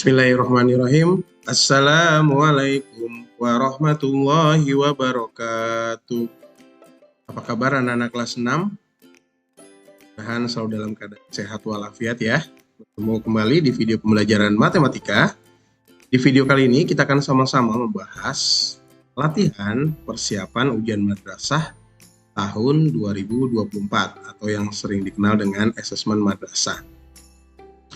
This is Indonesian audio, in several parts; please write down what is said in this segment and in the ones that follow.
Bismillahirrahmanirrahim. Assalamualaikum warahmatullahi wabarakatuh. Apa kabar anak-anak kelas 6? Mudah-mudahan selalu dalam keadaan sehat walafiat ya. Bertemu kembali di video pembelajaran matematika. Di video kali ini kita akan sama-sama membahas latihan persiapan ujian madrasah tahun 2024 atau yang sering dikenal dengan asesmen madrasah.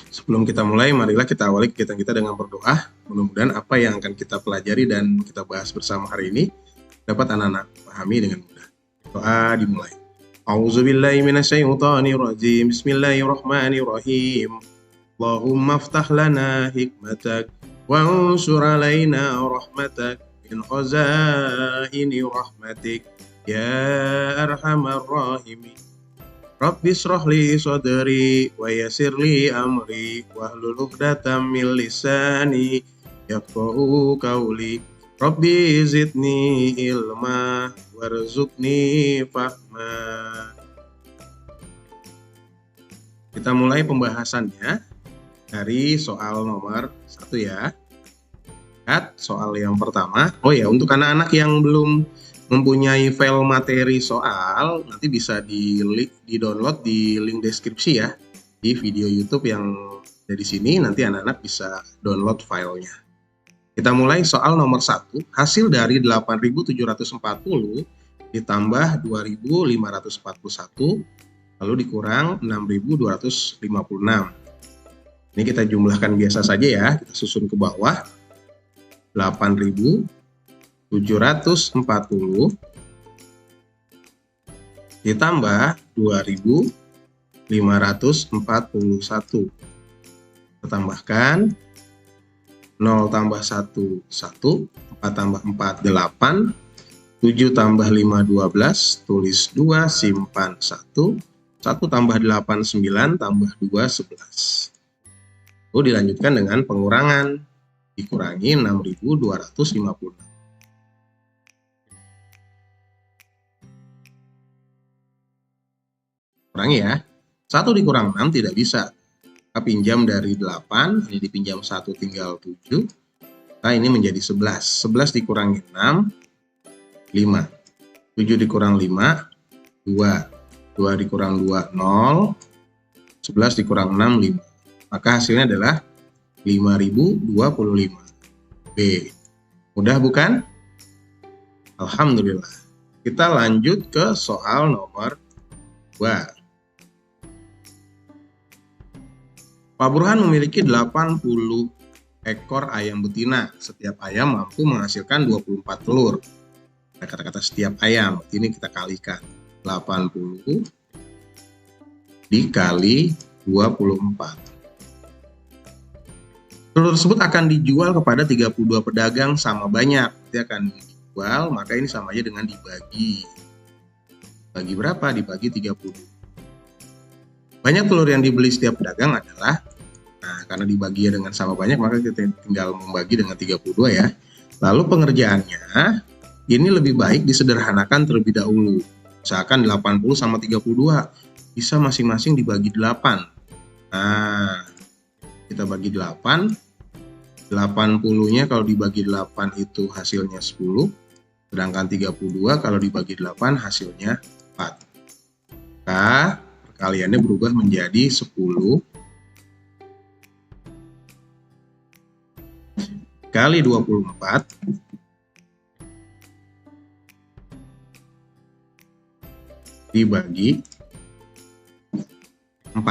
Sebelum kita mulai, marilah kita awali kegiatan kita dengan berdoa. Mudah-mudahan apa yang akan kita pelajari dan kita bahas bersama hari ini dapat anak-anak pahami dengan mudah. Doa dimulai. A'udzubillahi minasyaitonirrajim. Bismillahirrahmanirrahim. Allahumma aftah lana hikmatak wa unsur alaina rahmatak min khazaini rahmatik ya arhamar rahimin. Rabbi shrahli sadri wa yassirli amri wahlul 'uqdatam min lisani yafqahu qawli. Rabbi zidni ilma warzuqni fahma. Kita mulai pembahasannya dari soal nomor 1 ya. Lihat soal yang pertama. Oh ya, untuk anak-anak yang belum mempunyai file materi soal, nanti bisa di-download di link deskripsi ya, di video YouTube yang ada di sini. Nanti anak-anak bisa download filenya. Kita mulai soal nomor 1. Hasil dari 8.740 ditambah 2.541 lalu dikurang 6.256. Ini kita jumlahkan biasa saja ya, kita susun ke bawah. 8.740 ditambah 2.541. Kita tambahkan 0 tambah 1, 1, 4 tambah 4, 8, 7 tambah 5, 12, tulis 2, simpan 1, 1 tambah 8, 9, tambah 2, 11. Lalu dilanjutkan dengan pengurangan, dikurangi 6.256. Kurangi ya, 1 dikurang 6 tidak bisa. Kita pinjam dari 8, ini dipinjam 1 tinggal 7. Nah ini menjadi 11. 11 dikurangi 6, 5. 7 dikurang 5, 2. 2 dikurang 2, 0. 11 dikurang 6, 5. Maka hasilnya adalah 5.025. B. Mudah bukan? Alhamdulillah. Kita lanjut ke soal nomor 2. Pak Burhan memiliki 80 ekor ayam betina. Setiap ayam mampu menghasilkan 24 telur. Kata-kata setiap ayam, ini kita kalikan. 80 dikali 24. Telur tersebut akan dijual kepada 32 pedagang sama banyak. Nanti akan dijual, maka ini sama aja dengan dibagi. Bagi berapa? Dibagi 30. Banyak telur yang dibeli setiap pedagang adalah, karena dibagi dengan sama banyak, maka kita tinggal membagi dengan 32 ya. Lalu pengerjaannya, ini lebih baik disederhanakan terlebih dahulu. Misalkan 80 sama 32, bisa masing-masing dibagi 8. Nah, kita bagi 8, 80-nya kalau dibagi 8 itu hasilnya 10, sedangkan 32 kalau dibagi 8 hasilnya 4. Maka perkaliannya berubah menjadi 10 kali 24 dibagi 4.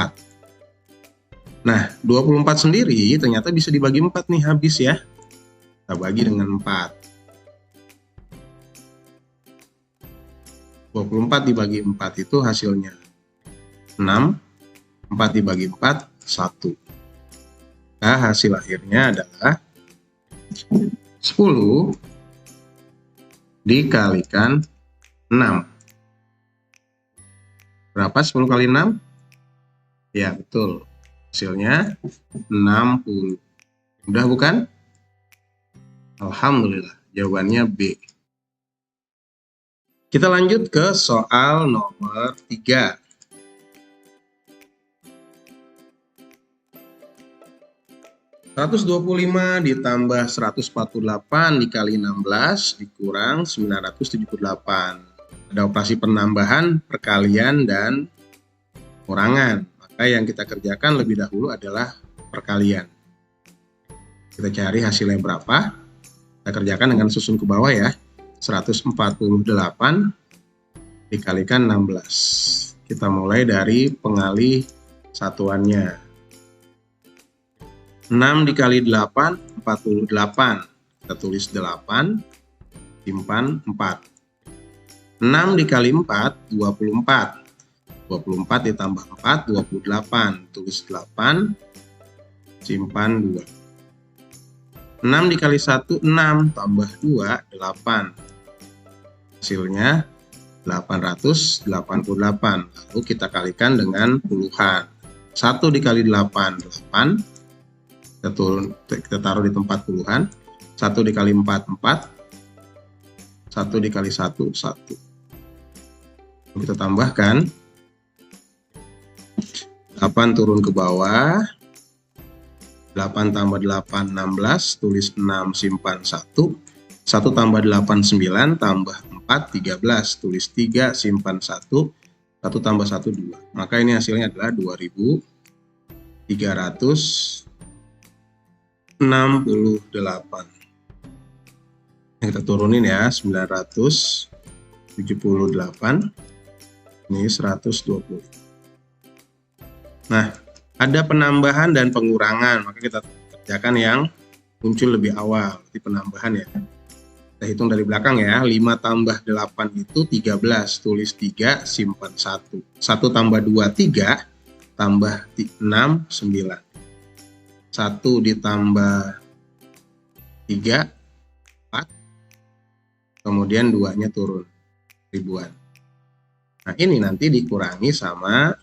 Nah, 24 sendiri ternyata bisa dibagi 4 nih, habis ya. Kita bagi dengan 4. 24 dibagi 4 itu hasilnya 6. 4 dibagi 4, 1. Nah, hasil akhirnya adalah 10 dikalikan 6. Berapa 10 kali 6? Ya, betul. Hasilnya 60. Mudah bukan? Alhamdulillah. Jawabannya B. Kita lanjut ke soal nomor 3. 125 ditambah 148 dikali 16 dikurang 978. Ada operasi penambahan, perkalian, dan pengurangan. Maka yang kita kerjakan lebih dahulu adalah perkalian. Kita cari hasilnya berapa. Kita kerjakan dengan susun ke bawah ya. 148 dikalikan 16. Kita mulai dari pengalih satuannya. 6 dikali 8, 48. Kita tulis 8, simpan 4. 6 dikali 4, 24. 24 ditambah 4, 28. Tulis 8, simpan 2. 6 dikali 1, 6. Tambah 2, 8. Hasilnya 888. Lalu kita kalikan dengan puluhan. 1 dikali 8, 8. Kita taruh di tempat puluhan. 1 dikali 4, 4. 1 dikali 1, 1. Kita tambahkan. 8 turun ke bawah. 8 tambah 8, 16. Tulis 6, simpan 1. 1 tambah 8, 9. Tambah 4, 13. Tulis 3, simpan 1. 1 tambah 1, 2. Maka ini hasilnya adalah 2368. Kita turunin ya, 978. Ini 120. Nah, ada penambahan dan pengurangan, maka kita kerjakan yang muncul lebih awal. Di penambahan ya. Kita hitung dari belakang ya. 5 tambah 8 itu 13. Tulis 3, simpan 1. 1 tambah 2, 3. Tambah 6, 9. 1 ditambah 3, 4. Kemudian 2-nya turun, ribuan. Nah, ini nanti dikurangi sama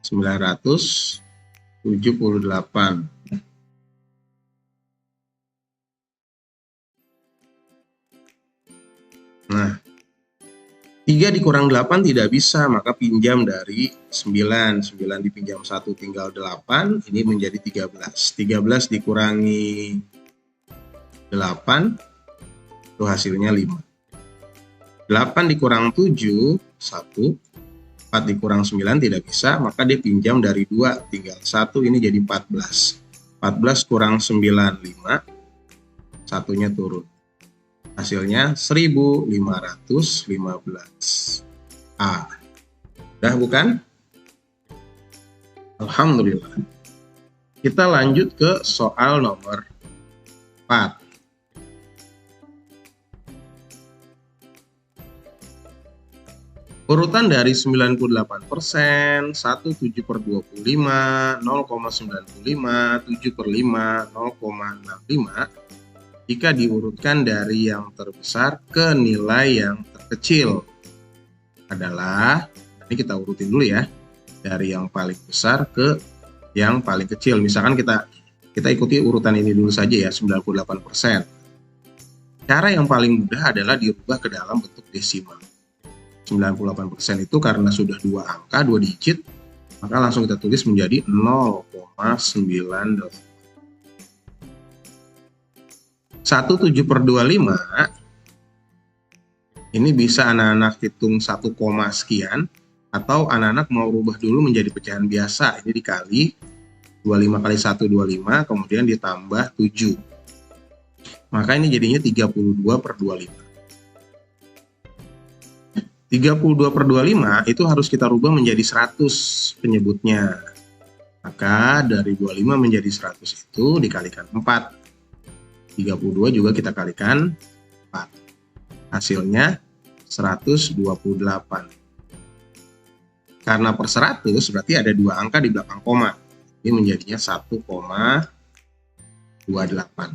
978. Nah, 3 dikurang 8 tidak bisa, maka pinjam dari 9. 9 dipinjam 1 tinggal 8, ini menjadi 13. 13 dikurangi 8, itu hasilnya 5. 8 dikurang 7, 1. 4 dikurang 9 tidak bisa, maka dia pinjam dari 2, tinggal 1, ini jadi 14. 14 kurang 9, 5. Satunya turun. Hasilnya 1515. Udah bukan? Alhamdulillah. Kita lanjut ke soal nomor 4. Urutan dari 98%, 1/7/25, 0,95, 7/5, 0,65. Jika diurutkan dari yang terbesar ke nilai yang terkecil adalah, ini kita urutin dulu ya, dari yang paling besar ke yang paling kecil. Misalkan kita ikuti urutan ini dulu saja ya, 98%. Cara yang paling mudah adalah dirubah ke dalam bentuk desimal. 98% itu karena sudah 2 angka, 2 digit, maka langsung kita tulis menjadi 0,98. 1/7/25 ini bisa anak-anak hitung 1, sekian, atau anak-anak mau rubah dulu menjadi pecahan biasa. Ini dikali 25 kali 1, 25, kemudian ditambah 7. Maka ini jadinya 32/25. 32/25 itu harus kita rubah menjadi 100 penyebutnya. Maka dari 25 menjadi 100 itu dikalikan 4. 32 juga kita kalikan 4. Hasilnya 128. Karena per 100 berarti ada 2 angka di belakang koma. Ini menjadinya 1,28.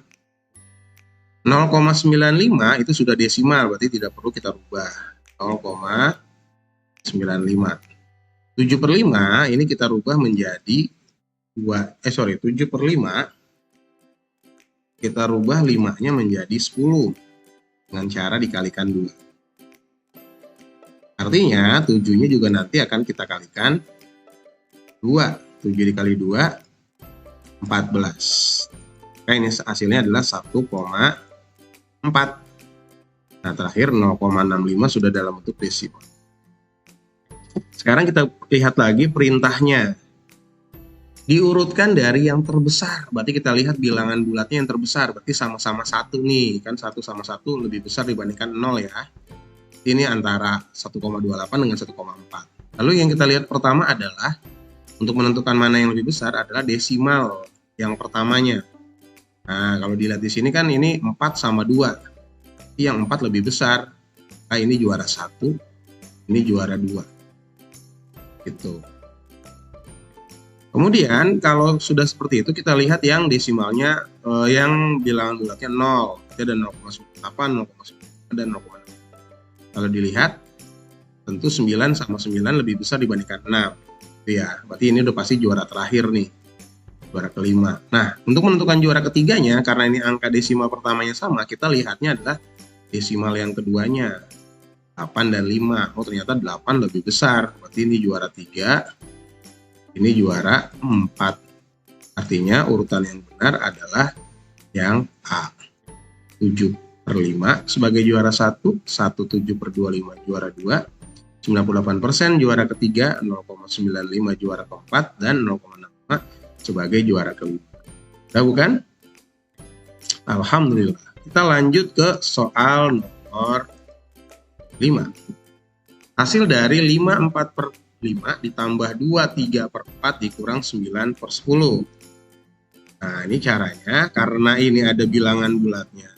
0,95 itu sudah desimal, berarti tidak perlu kita rubah. 0,95. 7/5 ini kita rubah menjadi 7/5 kita rubah 5-nya menjadi 10 dengan cara dikalikan 2. Artinya 7-nya juga nanti akan kita kalikan 2. 7 dikali 2, 14. Nah, ini hasilnya adalah 1,4. Nah, terakhir 0,65 sudah dalam bentuk desimal. Sekarang kita lihat lagi perintahnya. Diurutkan dari yang terbesar. Berarti kita lihat bilangan bulatnya yang terbesar. Berarti sama-sama 1 nih. Kan 1 sama 1 lebih besar dibandingkan 0 ya. Ini antara 1,28 dengan 1,4. Lalu yang kita lihat pertama adalah untuk menentukan mana yang lebih besar adalah desimal yang pertamanya. Nah, kalau dilihat di sini kan ini 4 sama 2. Yang 4 lebih besar. Nah, ini juara 1, ini juara 2. Gitu. Kemudian kalau sudah seperti itu kita lihat yang desimalnya yang bilangan bulatnya 0. Ada 0,8, 0,9 dan 0,6. Kalau dilihat tentu 9 sama 9 lebih besar dibandingkan 6. Ya, berarti ini udah pasti juara terakhir nih. Juara kelima. Nah, untuk menentukan juara ketiganya, karena ini angka desimal pertamanya sama, kita lihatnya adalah desimal yang keduanya. 8 dan 5. Oh, ternyata 8 lebih besar. Berarti ini juara 3, ini juara 4. Artinya urutan yang benar adalah yang A. 7/5 sebagai juara 1, 1/7/25 juara 2, 98% juara ketiga, 0,95 juara keempat, dan 0,65 sebagai juara kelima. Udah bukan? Alhamdulillah. Kita lanjut ke soal nomor 5. Hasil dari 5/4/5 ditambah 2/3/4 dikurang 9/10. Nah, ini caranya, karena ini ada bilangan bulatnya.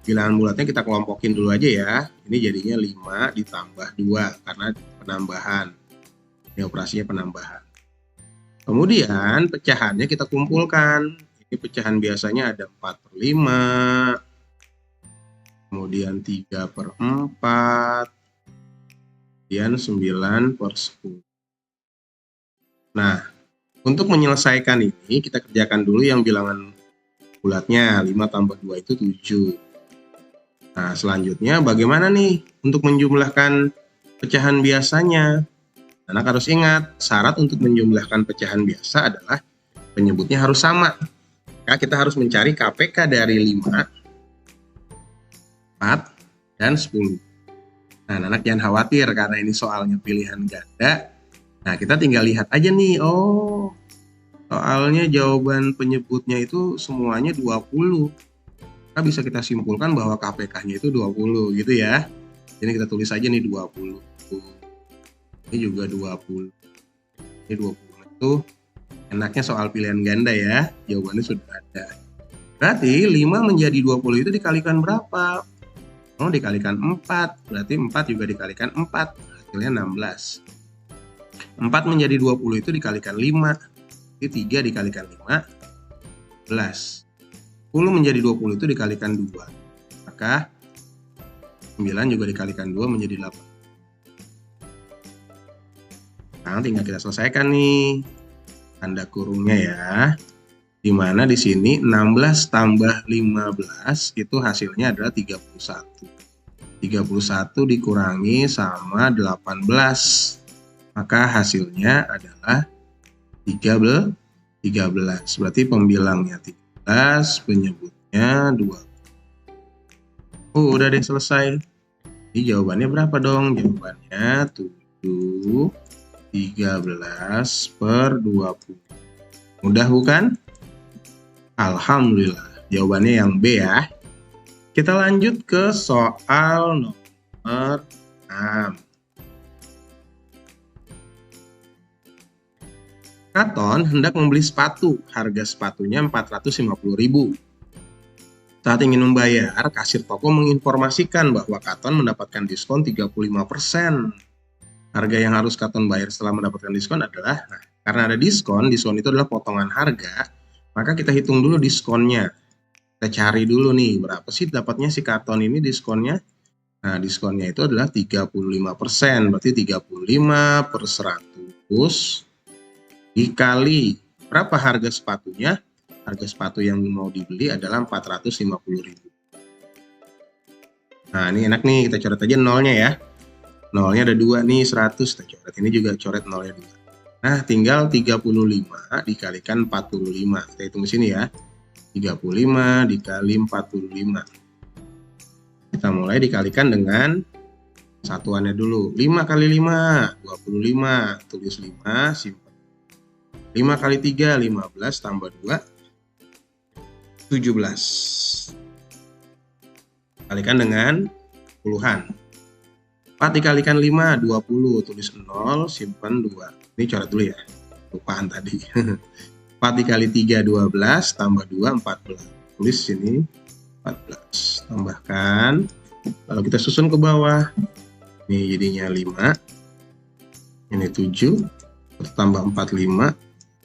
Bilangan bulatnya kita kelompokin dulu aja ya. Ini jadinya 5 ditambah 2 karena penambahan. Ini operasinya penambahan. Kemudian pecahannya kita kumpulkan. Ini pecahan biasanya ada 4/5. Kemudian 3/4. Kemudian 9/10. Nah, untuk menyelesaikan ini kita kerjakan dulu yang bilangan bulatnya. 5 tambah 2 itu 7. Nah, selanjutnya bagaimana nih untuk menjumlahkan pecahan biasanya? Anak harus ingat, syarat untuk menjumlahkan pecahan biasa adalah penyebutnya harus sama. Nah, kita harus mencari KPK dari 5, 4, dan 10. Nah, anak jangan khawatir karena ini soalnya pilihan ganda. Nah, kita tinggal lihat aja nih, oh soalnya jawaban penyebutnya itu semuanya 20. Nah, bisa kita simpulkan bahwa KPK-nya itu 20 gitu ya. Jadi kita tulis aja nih 20. Ini juga 20. Ini 20 itu enaknya soal pilihan ganda ya. Jawabannya sudah ada. Berarti 5 menjadi 20 itu dikalikan berapa? Oh, dikalikan 4. Berarti 4 juga dikalikan 4. Hasilnya 16. 4 menjadi 20 itu dikalikan 5. Jadi 3 dikalikan 5, 11. 10 menjadi 20 itu dikalikan 2. Maka 9 juga dikalikan 2 menjadi 8. Nah, tinggal kita selesaikan nih tanda kurungnya ya. Dimana di sini 16 tambah 15 itu hasilnya adalah 31. 31 dikurangi sama 18. Maka hasilnya adalah 13. Berarti pembilangnya 13, penyebutnya 2. Udah deh selesai. Ini jawabannya berapa dong? Jawabannya 7, 13/20. Mudah bukan? Alhamdulillah. Jawabannya yang B ya. Kita lanjut ke soal nomor 6. Katon hendak membeli sepatu, harga sepatunya 450.000. Saat ingin membayar, kasir toko menginformasikan bahwa Katon mendapatkan diskon 35%. Harga yang harus Katon bayar setelah mendapatkan diskon adalah, karena ada diskon itu adalah potongan harga, maka kita hitung dulu diskonnya. Kita cari dulu nih, berapa sih dapatnya si Katon ini diskonnya? Nah, diskonnya itu adalah 35%, berarti 35/100 dikali berapa harga sepatunya? Harga sepatu yang mau dibeli adalah 450.000. Nah, ini enak nih, kita coret aja nolnya ya. Nolnya ada 2 nih, 100 kita coret. Ini juga coret nolnya 2. Nah, tinggal 35 dikalikan 45. Kita hitung di sini ya. 35 dikali 45. Kita mulai dikalikan dengan satuannya dulu. 5 kali 5, 25. Tulis 5, simpan. 5 kali 3, 15 tambah 2, 17. Kalikan dengan puluhan. 4 dikalikan 5, 20. Tulis 0, simpan 2. Ini coret dulu ya. Lupaan tadi. 4 dikali 3, 12. Tambah 2, 14. Tulis sini 14. Tambahkan. Lalu kita susun ke bawah. Ini jadinya 5. Ini 7. Tambah 45.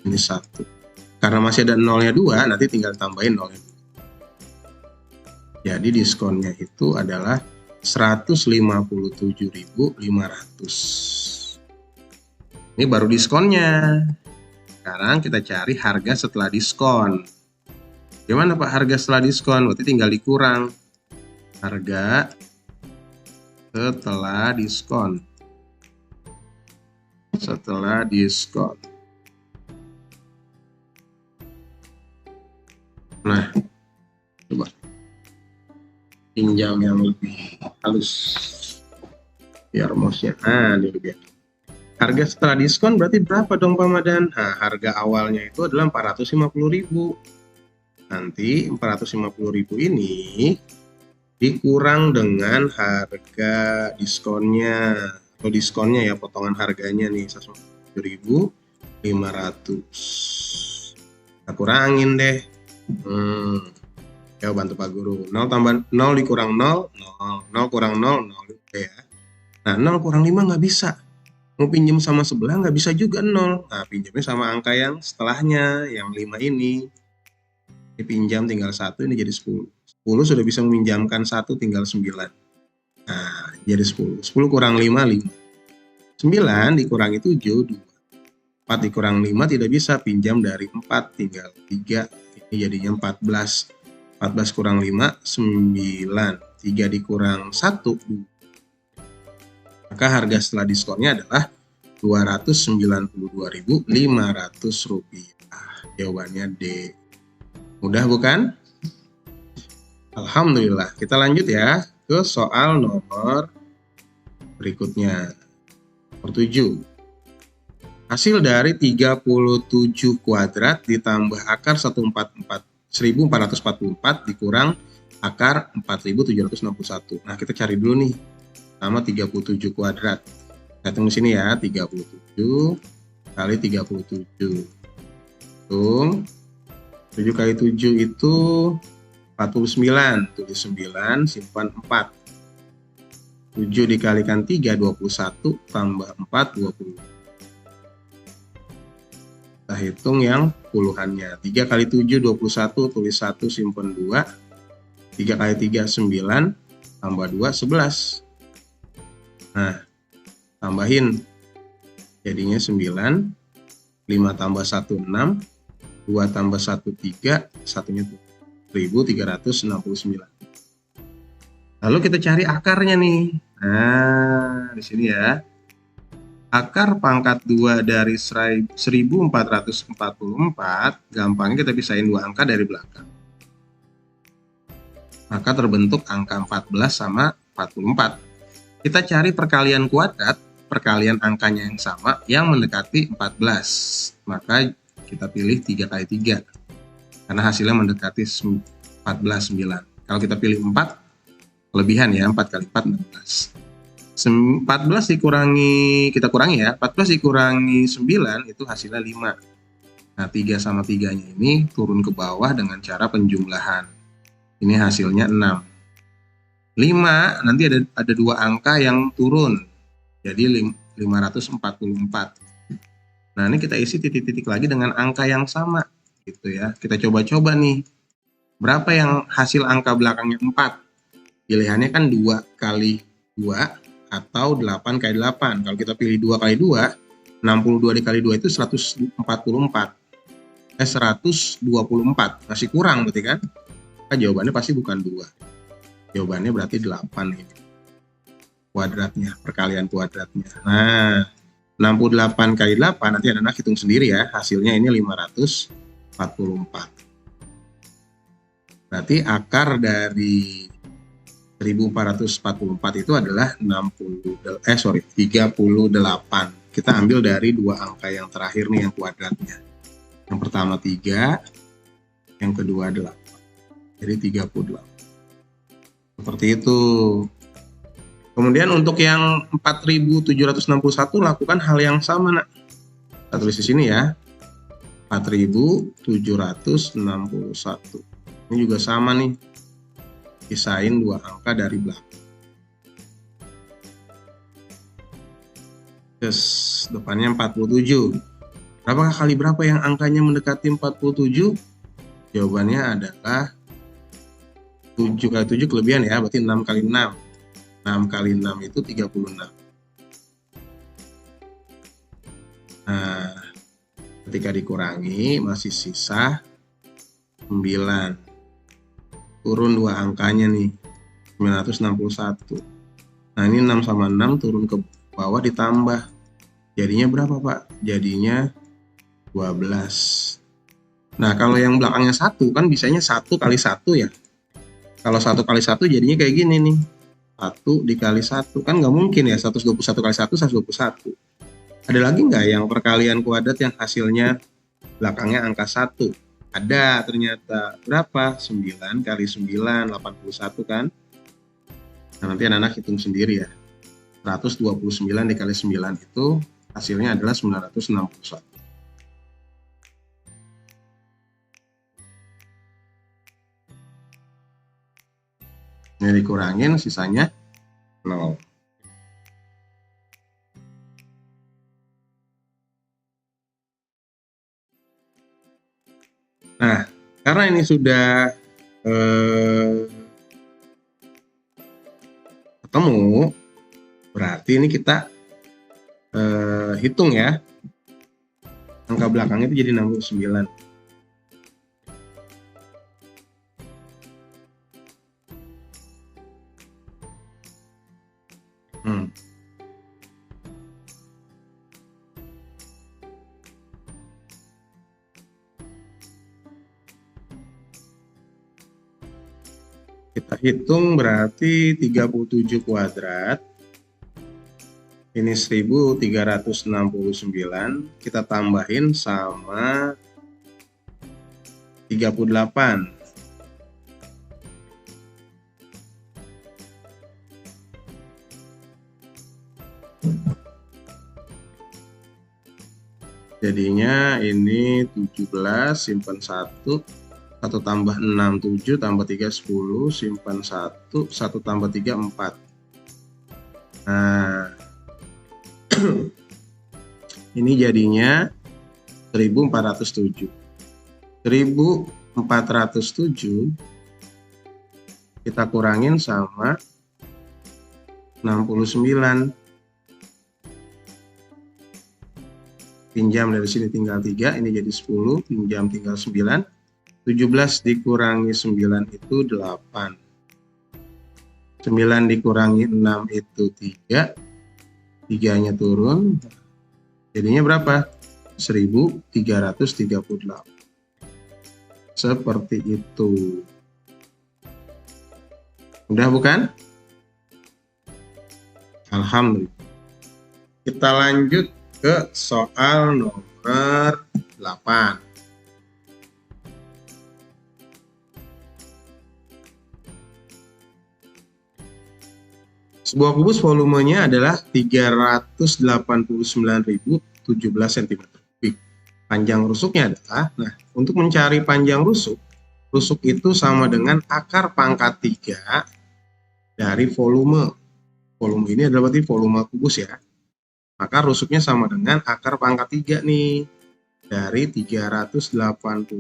Ini 1. Karena masih ada nolnya 2, nanti tinggal tambahin nolnya 2. Jadi diskonnya itu adalah 157.500. Ini baru diskonnya. Sekarang kita cari harga setelah diskon. Gimana Pak harga setelah diskon? Berarti tinggal dikurang. Harga setelah diskon. Setelah diskon. Nah, coba pinjam yang lebih halus biar mouse-nya. Nah, ini dia. Harga setelah diskon berarti berapa dong Pak Madan? Nah, harga awalnya itu adalah 450.000. Nanti 450.000 ini dikurang dengan harga diskonnya. Atau diskonnya ya, potongan harganya nih 150.500. Kita kurangin deh. Ya bantu Pak Guru. 0 tambah 0 dikurang 0, 0. 0 kurang 0, 0 ya. Nah, 0 kurang 5 nggak bisa. Mau pinjam sama sebelah nggak bisa juga 0. Nah, pinjamnya sama angka yang setelahnya, yang 5 ini. Ini pinjam tinggal 1, ini jadi 10. 10 sudah bisa meminjamkan 1, tinggal 9. Nah, jadi 10. 10 kurang 5, 5. 9 dikurangi 7, 2. 4 dikurang 5 tidak bisa, pinjam dari 4, tinggal 3. Ini jadinya 14. 14 kurang 5, 9. 3 dikurang 1, 2. Maka harga setelah diskonnya adalah Rp292.500. Jawabannya D. Mudah bukan? Alhamdulillah. Kita lanjut ya ke soal nomor berikutnya. Nomor 7. Hasil dari 37 kuadrat ditambah akar 1444 dikurang akar 4761. Nah, kita cari dulu nih sama 37 kuadrat. Kita hitung di sini ya, 37 kali 37. Hitung. 7 kali 7 itu 49. Tulis 9, simpan 4. 7 dikalikan 3, 21. Tambah 4, 20. Kita hitung yang puluhannya. 3 kali 7, 21. Tulis 1, simpan 2. 3 kali 3, 9. Tambah 2, 11. Nah, tambahin. Jadinya 9. 5 tambah 1, 6. 2 tambah 1, 3. Satunya 1.369. Lalu kita cari akarnya nih. Nah, di sini ya. Akar pangkat 2 dari 1444, gampangnya kita pisahin dua angka dari belakang. Maka terbentuk angka 14 sama 44. Kita cari perkalian kuadrat, perkalian angkanya yang sama, yang mendekati 14. Maka kita pilih 3 kali 3. Karena hasilnya mendekati 14, 9. Kalau kita pilih 4, kelebihan ya, 4 kali 4, 16. 14 dikurangi, kita kurangi ya, 14 dikurangi 9 itu hasilnya 5. Nah, 3 sama 3-nya ini turun ke bawah dengan cara penjumlahan. Ini hasilnya 6. 5, nanti ada dua angka yang turun. Jadi 544. Nah, ini kita isi titik-titik lagi dengan angka yang sama. Gitu ya. Kita coba-coba nih. Berapa yang hasil angka belakangnya 4? Pilihannya kan 2 kali 2 atau 8 kali 8. Kalau kita pilih 2 kali 2, 62 dikali 2 itu 144. 124. Masih kurang berarti kan? Nah, jawabannya pasti bukan 2. Jawabannya berarti 8 ini. Kuadratnya, perkalian kuadratnya. Nah, 68 kali 8, nanti anak hitung sendiri ya. Hasilnya ini 544. Berarti akar dari 1444 itu adalah 38. Kita ambil dari dua angka yang terakhir nih yang kuadratnya. Yang pertama 3, yang kedua 8. Jadi 38. Seperti itu. Kemudian untuk yang 4761 lakukan hal yang sama, nak. Kita tulis di sini ya. 4761. Ini juga sama nih. Pisahin dua angka dari belakang. Terus depannya 47. Berapakah kali berapa yang angkanya mendekati 47? Jawabannya adalah 7 kali 7 kelebihan ya, berarti 6 kali 6. 6 kali 6 itu 36. Nah, ketika dikurangi masih sisa 9. Turun dua angkanya nih, 961. Nah, ini 6 sama 6 turun ke bawah ditambah. Jadinya berapa, Pak? Jadinya 12. Nah, kalau yang belakangnya 1 kan bisanya 1 kali 1 ya. Kalau 1 kali 1 jadinya kayak gini nih. 1 dikali 1. Kan nggak mungkin ya, 121 kali 1, 121. Ada lagi nggak yang perkalian kuadrat yang hasilnya belakangnya angka 1? Ada ternyata. Berapa? 9 kali 9, 81 kan? Nah, nanti anak-anak hitung sendiri ya. 129 dikali 9 itu hasilnya adalah 961. Ini dikurangin sisanya 0. Nah, karena ini sudah ketemu, berarti ini kita hitung ya. Angka belakangnya itu jadi 69. Kita hitung berarti 37 kuadrat. Ini 1369. Kita tambahin sama 38. Jadinya ini 17 simpan 1. 1 tambah 6, 7, tambah 3, 10, simpan 1, 1 tambah 3, 4. Nah, ini jadinya 1407. 1407 kita kurangin sama 69. Pinjam dari sini tinggal 3, ini jadi 10, pinjam tinggal 9. 17 dikurangi 9 itu 8. 9 dikurangi 6 itu 3. 3-nya turun. Jadinya berapa? 1338. Seperti itu. Udah bukan? Alhamdulillah. Kita lanjut ke soal nomor 8. Sebuah kubus volumenya adalah 389.017 cm3. Panjang rusuknya adalah, nah untuk mencari panjang rusuk itu sama dengan akar pangkat 3 dari volume. Volume ini adalah berarti volume kubus ya. Maka rusuknya sama dengan akar pangkat 3 nih. Dari 389.017.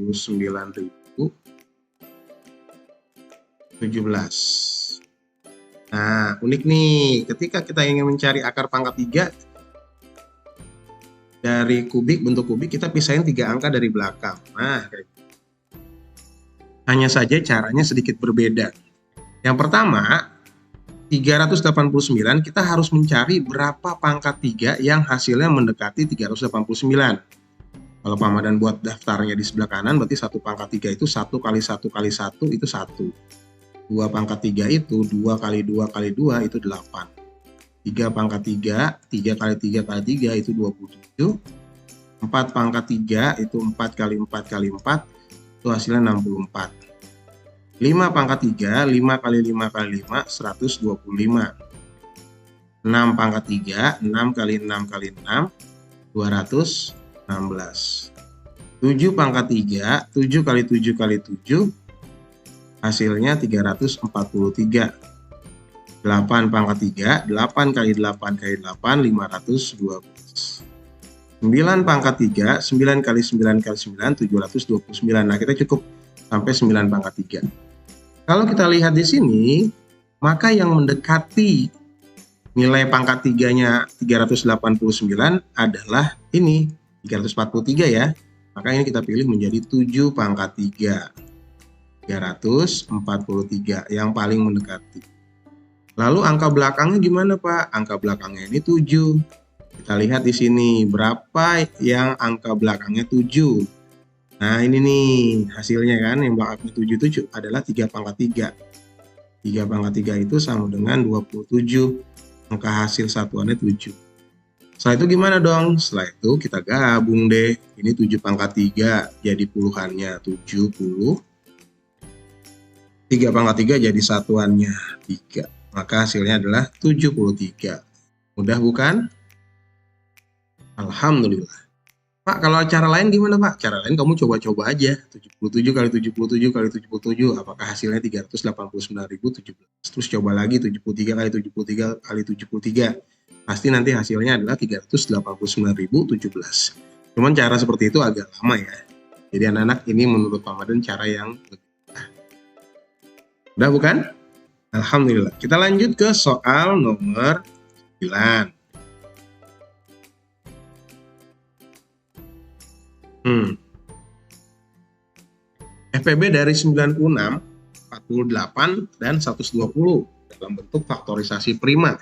Nah, unik nih, ketika kita ingin mencari akar pangkat 3 dari kubik, bentuk kubik, kita pisahin 3 angka dari belakang. Nah, hanya saja caranya sedikit berbeda. Yang pertama, 389 kita harus mencari berapa pangkat 3 yang hasilnya mendekati 389. Kalau Pak Madan buat daftarnya di sebelah kanan, berarti 1 pangkat 3 itu 1 kali 1 kali 1 itu 1. 2 pangkat 3 itu 2 kali 2 kali 2 itu 8. 3 pangkat 3, 3 kali 3 kali 3 itu 27. 4 pangkat 3 itu 4 kali 4 kali 4 itu hasilnya 64. 5 pangkat 3, 5 kali 5 kali 5, 125. 6 pangkat 3, 6 kali 6 kali 6, 216. 7 pangkat 3, 7 kali 7 kali 7, hasilnya 343. 8 pangkat 3, 8 kali 8 kali 8, 512. 9 pangkat 3, 9 kali 9 kali 9, 729. Nah, kita cukup sampai 9 pangkat 3. Kalau kita lihat di sini, maka yang mendekati nilai pangkat 3-nya 389 adalah ini, 343 ya. Maka ini kita pilih menjadi 7 pangkat 3. 343 yang paling mendekati. Lalu angka belakangnya gimana Pak? Angka belakangnya ini 7. Kita lihat di sini berapa yang angka belakangnya 7. Nah ini nih hasilnya kan, yang belakangnya 7 itu adalah 3 pangkat 3. 3 pangkat 3 itu sama dengan 27. Angka hasil satuannya 7. Setelah itu gimana dong? Setelah itu kita gabung deh. Ini 7 pangkat 3 jadi puluhannya 70. 3 pangkat 3 jadi satuannya 3. Maka hasilnya adalah 73. Mudah bukan? Alhamdulillah. Pak, kalau cara lain gimana Pak? Cara lain kamu coba-coba aja. 77 kali 77 kali 77. Apakah hasilnya 389.017? Terus coba lagi 73 kali 73 kali 73. Pasti nanti hasilnya adalah 389.017. Cuman cara seperti itu agak lama ya. Jadi anak-anak ini menurut Pak Madan cara yang lebih mudah. Udah bukan? Alhamdulillah. Kita lanjut ke soal nomor 9. FPB dari 96, 48, dan 120 dalam bentuk faktorisasi prima.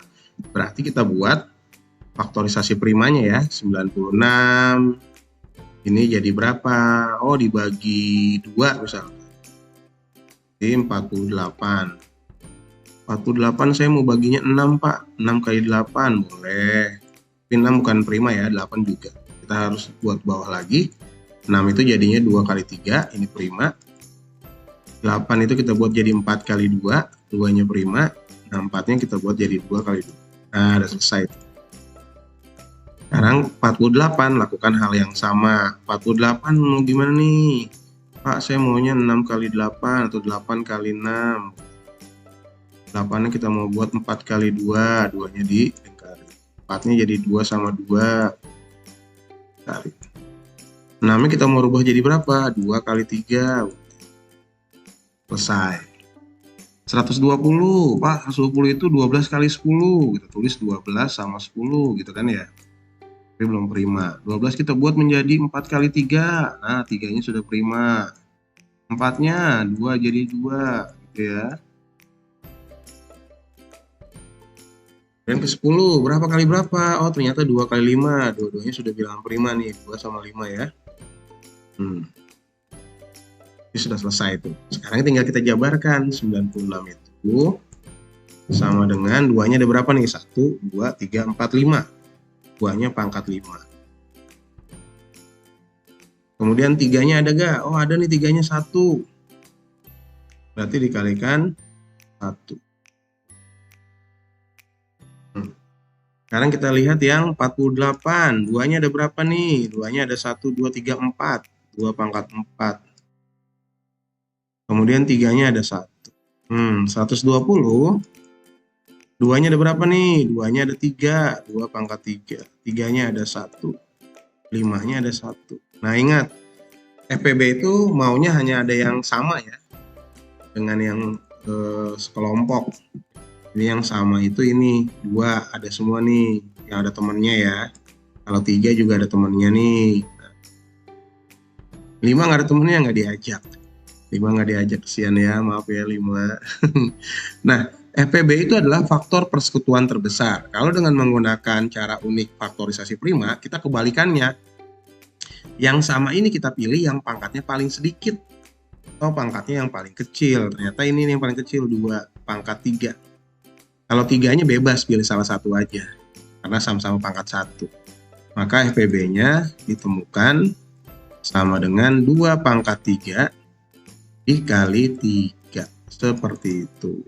Berarti kita buat faktorisasi primanya ya. 96 ini jadi berapa? Oh, dibagi 2 misalnya. Jadi 48. 48 saya mau baginya 6 Pak. 6 kali 8 boleh. Tapi 6 bukan prima ya, 8 juga. Kita harus buat bawah lagi. 6 itu jadinya 2 kali 3, ini prima. 8 itu kita buat jadi 4 kali 2, 2-nya prima. Nah, 4-nya kita buat jadi 2 kali 2. Nah, udah selesai. Sekarang 48, lakukan hal yang sama. 48 mau gimana nih? Pak, saya maunya 6 kali 8 atau 8 kali 6. 8-nya kita mau buat 4 kali 2, 2-nya dilingkari. 4-nya jadi 2 sama 2. Tarik. 6-nya kita mau rubah jadi berapa? 2 kali 3. Selesai. 120, Pak, 120 itu 12 kali 10. Kita tulis 12 sama 10 gitu kan ya. Tapi belum prima. 12 kita buat menjadi 4 kali 3. Nah, 3-nya sudah prima. 4-nya 2 jadi 2 gitu ya. Dan ke 10, berapa kali berapa? Oh, ternyata 2 kali 5. Dua-duanya sudah bilang prima nih, 2 sama 5 ya. Ini sudah selesai itu. Sekarang tinggal kita jabarkan. 96 itu sama dengan 2-nya ada berapa nih? 1, 2, 3, 4, 5. 2-nya pangkat 5. Kemudian 3-nya ada gak? Oh, ada nih 3-nya 1. Berarti dikalikan 1. Sekarang kita lihat yang 48. 2-nya ada berapa nih? 2-nya ada 1, 2, 3, 4. 2 pangkat 4. Kemudian 3-nya ada 1. 120. 2-nya ada berapa nih? 2-nya ada 3. 2 pangkat 3. 3-nya ada 1. 5-nya ada 1. Nah, ingat. FPB itu maunya hanya ada yang sama ya. Dengan yang sekelompok. Ini yang sama itu ini. 2 ada semua nih. Yang ada temannya ya. Kalau 3 juga ada temannya nih. 5 nggak ada temennya, nggak diajak. 5 nggak diajak, kesian ya, maaf ya 5. Nah, FPB itu adalah faktor persekutuan terbesar. Kalau dengan menggunakan cara unik faktorisasi prima, kita kebalikannya. Yang sama ini kita pilih yang pangkatnya paling sedikit atau pangkatnya yang paling kecil. Ternyata ini yang paling kecil, 2 pangkat 3. Kalau 3-nya bebas, pilih salah satu aja karena sama-sama pangkat 1. Maka FPB-nya ditemukan sama dengan 2 pangkat 3 dikali 3. Seperti itu.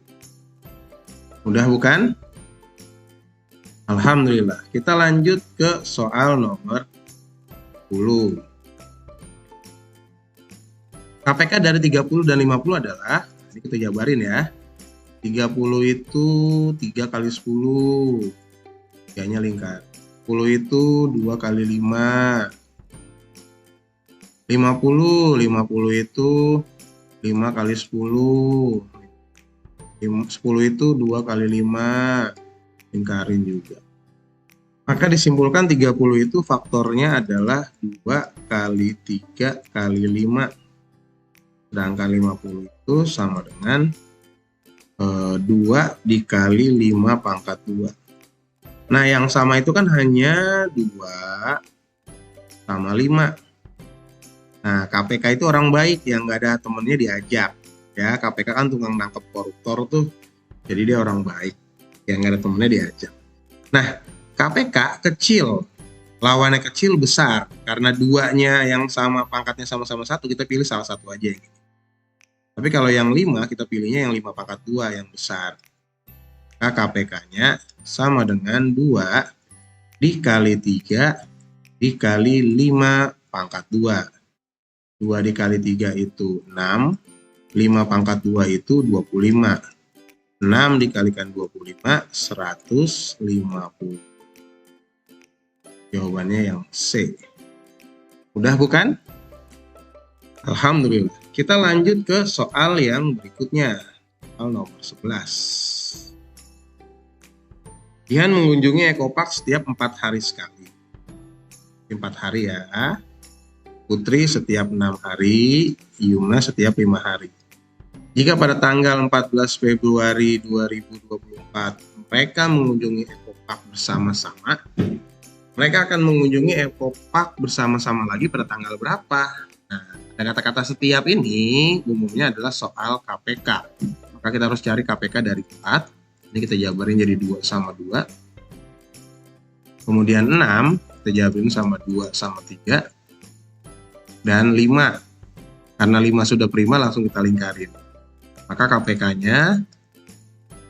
Mudah bukan? Alhamdulillah. Kita lanjut ke soal nomor 10. KPK dari 30 dan 50 adalah, ini kita jabarin ya. 30 itu 3 kali 10. 3-nya lingkar. 10 itu 2 kali 5. 50 itu 5 kali 10. 10 itu 2 kali 5. Lingkarin juga. Maka disimpulkan 30 itu faktornya adalah 2 kali 3 kali 5. Sedangkan 50 itu sama dengan 2 dikali 5 pangkat 2. Nah, yang sama itu kan hanya 2 sama 5. Nah, KPK itu orang baik yang nggak ada temennya diajak. Ya, KPK kan tukang nangkep koruptor tuh. Jadi dia orang baik yang nggak ada temennya diajak. Nah, KPK kecil, lawannya kecil besar. Karena 2-nya yang sama pangkatnya sama-sama 1, kita pilih salah satu aja. Tapi kalau yang 5, kita pilihnya yang 5 pangkat 2 yang besar. Maka KPK-nya sama dengan 2 dikali 3 dikali 5 pangkat 2. 2 dikali 3 itu 6. 5 pangkat 2 itu 25. 6 dikalikan 25, 150. Jawabannya yang C. Mudah bukan? Alhamdulillah. Kita lanjut ke soal yang berikutnya. Soal nomor 11. Dian mengunjungi Ekopark setiap 4 hari sekali. 4 hari ya. Putri setiap 6 hari, Yumna setiap 5 hari. Jika pada tanggal 14 Februari 2024 mereka mengunjungi Ekopark bersama-sama, mereka akan mengunjungi Ekopark bersama-sama lagi pada tanggal berapa? Nah, kata-kata setiap ini umumnya adalah soal KPK. Maka kita harus cari KPK dari 4. Ini kita jabarin jadi 2 sama 2. Kemudian 6, kita jabarin sama 2 sama 3. Dan 5. Karena 5 sudah prima, langsung kita lingkarin. Maka KPK-nya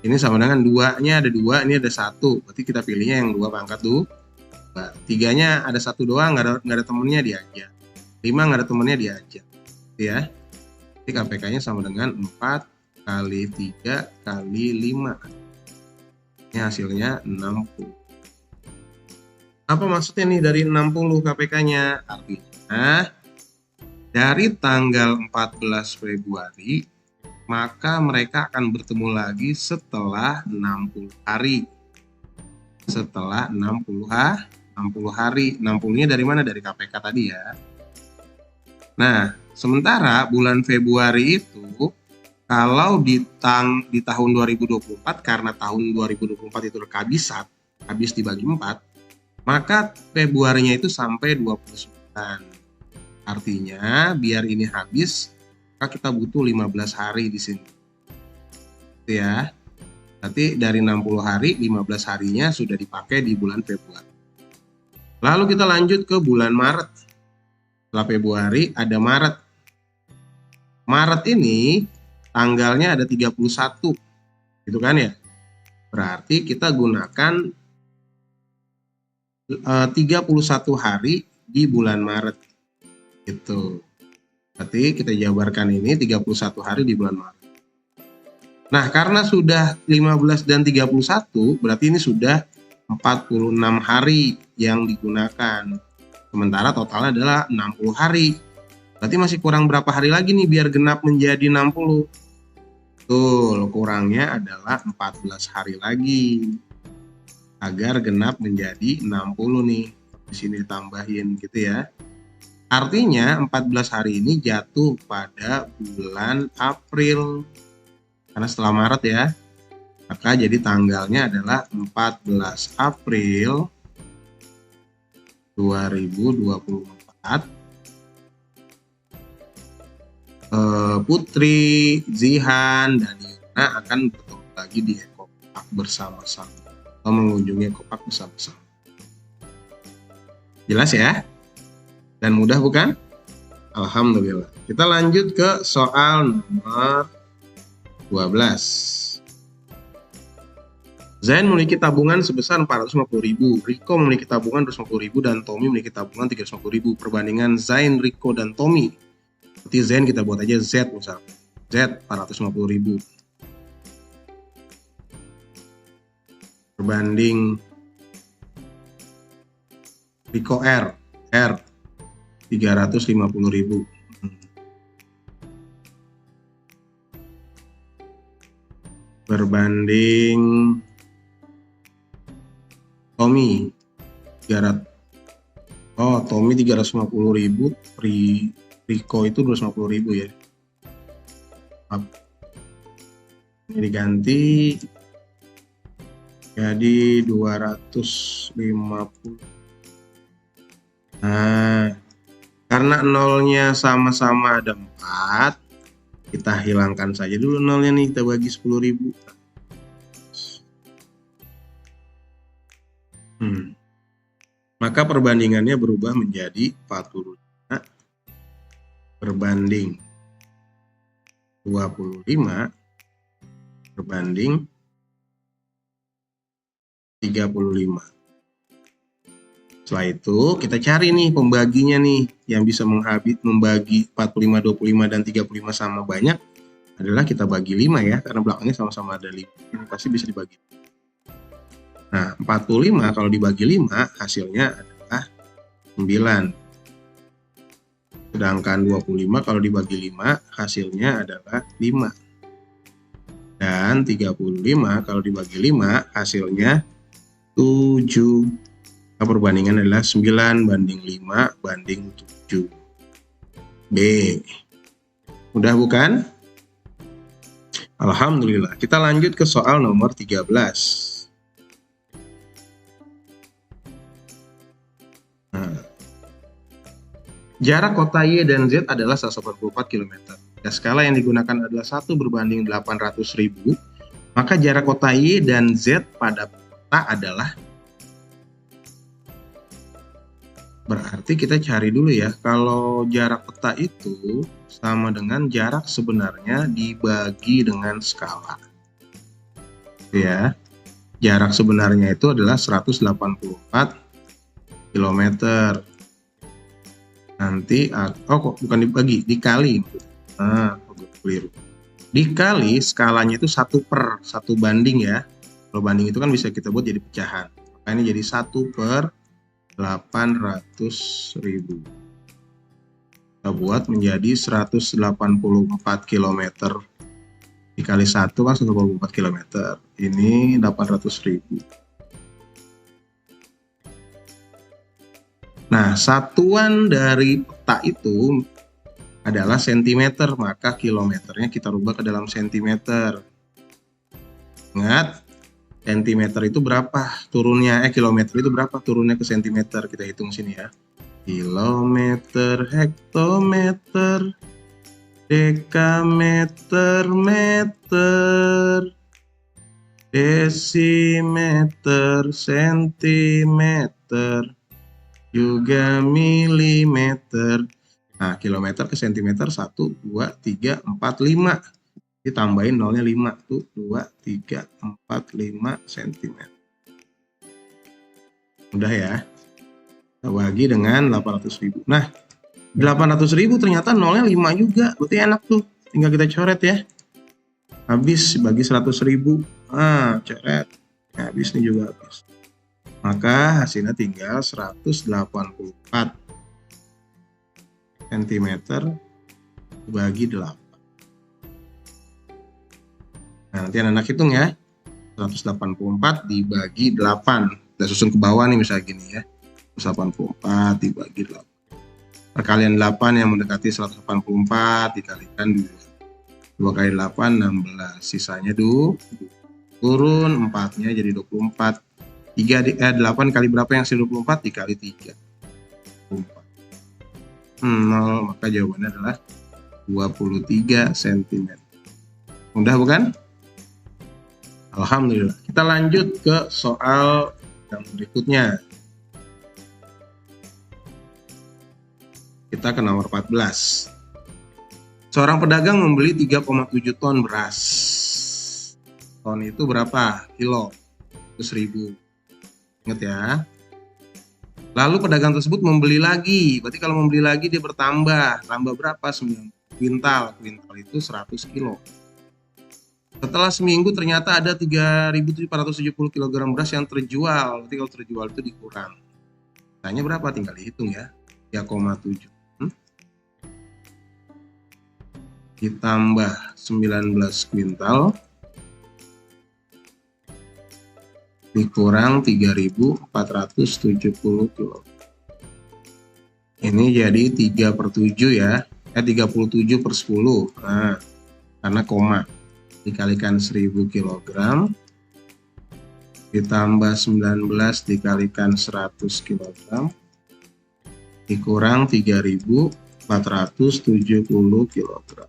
ini sama dengan 2-nya ada 2, ini ada 1. Berarti kita pilihnya yang 2 pangkat 2. 3-nya ada 1 doang, nggak ada temennya diajak. 5 nggak ada temennya diajak. Ya. Jadi KPK-nya sama dengan 4 kali 3 kali 5. Ini hasilnya 60. Apa maksudnya nih dari 60 KPK-nya? Artinya dari tanggal 14 Februari maka mereka akan bertemu lagi setelah 60 hari. Setelah 60 hari. 60-nya dari mana? Dari KPK tadi ya. Nah, sementara bulan Februari itu kalau di tahun 2024, karena tahun 2024 itu kehabisan, habis dibagi 4, maka Februarinya itu sampai 29. Artinya biar ini habis, maka kita butuh 15 hari di sini. Itu ya. Berarti dari 60 hari, 15 harinya sudah dipakai di bulan Februari. Lalu kita lanjut ke bulan Maret. Setelah Februari ada Maret. Maret ini tanggalnya ada 31. Gitu kan ya? Berarti kita gunakan 31 hari di bulan Maret. Gitu. Berarti kita jabarkan ini 31 hari di bulan Maret. Nah, karena sudah 15 dan 31, berarti ini sudah 46 hari yang digunakan. Sementara totalnya adalah 60 hari. Berarti masih kurang berapa hari lagi nih biar genap menjadi 60? Betul, kurangnya adalah 14 hari lagi. Agar genap menjadi 60 nih. Di sini ditambahin gitu ya. Artinya 14 hari ini jatuh pada bulan April. Karena setelah Maret ya. Maka jadi tanggalnya adalah 14 April 2024 Putri, Zihan, dan Yuna akan bertemu lagi di Ekopark bersama-sama atau mengunjungi Ekopark bersama-sama. Jelas ya? Dan mudah bukan? Alhamdulillah. Kita lanjut ke soal nomor 12. Zain memiliki tabungan sebesar 450.000, Riko memiliki tabungan 250.000, dan Tommy memiliki tabungan 350.000. Perbandingan Zain, Riko, dan Tommy. Seperti Zain kita buat aja Z misalnya. Z 450.000. Berbanding Riko R 350.000. Berbanding Tommy 300. Oh, Tommy 350.000, Riko itu 250.000 ya. Ini diganti jadi 250. Nah, karena nolnya sama-sama ada 4, kita hilangkan saja dulu nolnya nih, kita bagi 10.000. Maka perbandingannya berubah menjadi 45 berbanding 25 berbanding 35. Setelah itu kita cari nih pembaginya nih, yang bisa membagi 45, 25, dan 35 sama banyak adalah kita bagi 5 ya, karena belakangnya sama-sama ada 5. Ini pasti bisa dibagi. Nah, 45 kalau dibagi 5 hasilnya adalah 9. Sedangkan 25 kalau dibagi 5 hasilnya adalah 5. Dan 35 kalau dibagi 5 hasilnya 7. Perbandingan adalah 9 banding 5 banding 7. B. Mudah bukan? Alhamdulillah. Kita lanjut ke soal nomor 13. Jarak kota Y dan Z adalah 184 km. Skala yang digunakan adalah 1 berbanding 800.000. Maka jarak kota Y dan Z pada peta adalah. Berarti kita cari dulu ya, kalau jarak peta itu sama dengan jarak sebenarnya dibagi dengan skala. Ya, jarak sebenarnya itu adalah 184 km. Nanti, kok bukan dibagi, dikali. Nah, keliru. Dikali skalanya itu 1/1 banding ya. Kalau banding itu kan bisa kita buat jadi pecahan. Makanya jadi 1/800.000. Kita buat menjadi 184 km. Dikali 1 kan 184 km. Ini 800.000. Nah, satuan dari peta itu adalah sentimeter, maka kilometernya kita rubah ke dalam sentimeter. Ingat, sentimeter itu berapa turunnya? Kilometer itu berapa turunnya ke sentimeter? Kita hitung sini ya. Kilometer, hektometer, dekameter, meter, desimeter, sentimeter, juga milimeter. Nah, kilometer ke sentimeter 1, 2, 3, 4, 5. Ditambahin nolnya 5. Tuh, 2, 3, 4, 5 cm. Mudah ya. Kita bagi dengan 800.000. Nah, 800.000 ternyata nolnya 5 juga. Berarti enak tuh. Tinggal kita coret ya. Habis bagi 100.000. Nah, coret. Habis nih juga habis. Maka hasilnya tinggal 184 cm bagi 8. Nah, nanti anak-anak hitung ya. 184 dibagi 8. Kita susun ke bawah nih misalnya gini ya. 184 dibagi 8. Perkalian 8 yang mendekati 184 dikalikan 2. 2 kali 8, 16. Sisanya 2. Turun 4-nya jadi 24. 8 kali berapa yang hasil 24? Dikali 3. 0, maka jawabannya adalah 23 cm. Mudah bukan? Alhamdulillah. Kita lanjut ke soal yang berikutnya. Kita ke nomor 14. Seorang pedagang membeli 3,7 ton beras. Ton itu berapa? Kilo. Itu 1000. Ingat ya. Lalu pedagang tersebut membeli lagi. Berarti kalau membeli lagi dia bertambah. Tambah berapa? 9 kuintal. Kuintal itu 100 kilo. Setelah seminggu ternyata ada 3.470 kg beras yang terjual. Berarti kalau terjual itu dikurang. Tanya berapa? Tinggal dihitung ya. 3,7. Ditambah 19 kuintal. Dikurang 3.470 kilo. Ini jadi 3/7 ya. 37/10. Nah, karena koma. Dikalikan 1000 kg. Ditambah 19 dikalikan 100 kg. Dikurang 3.470 kg.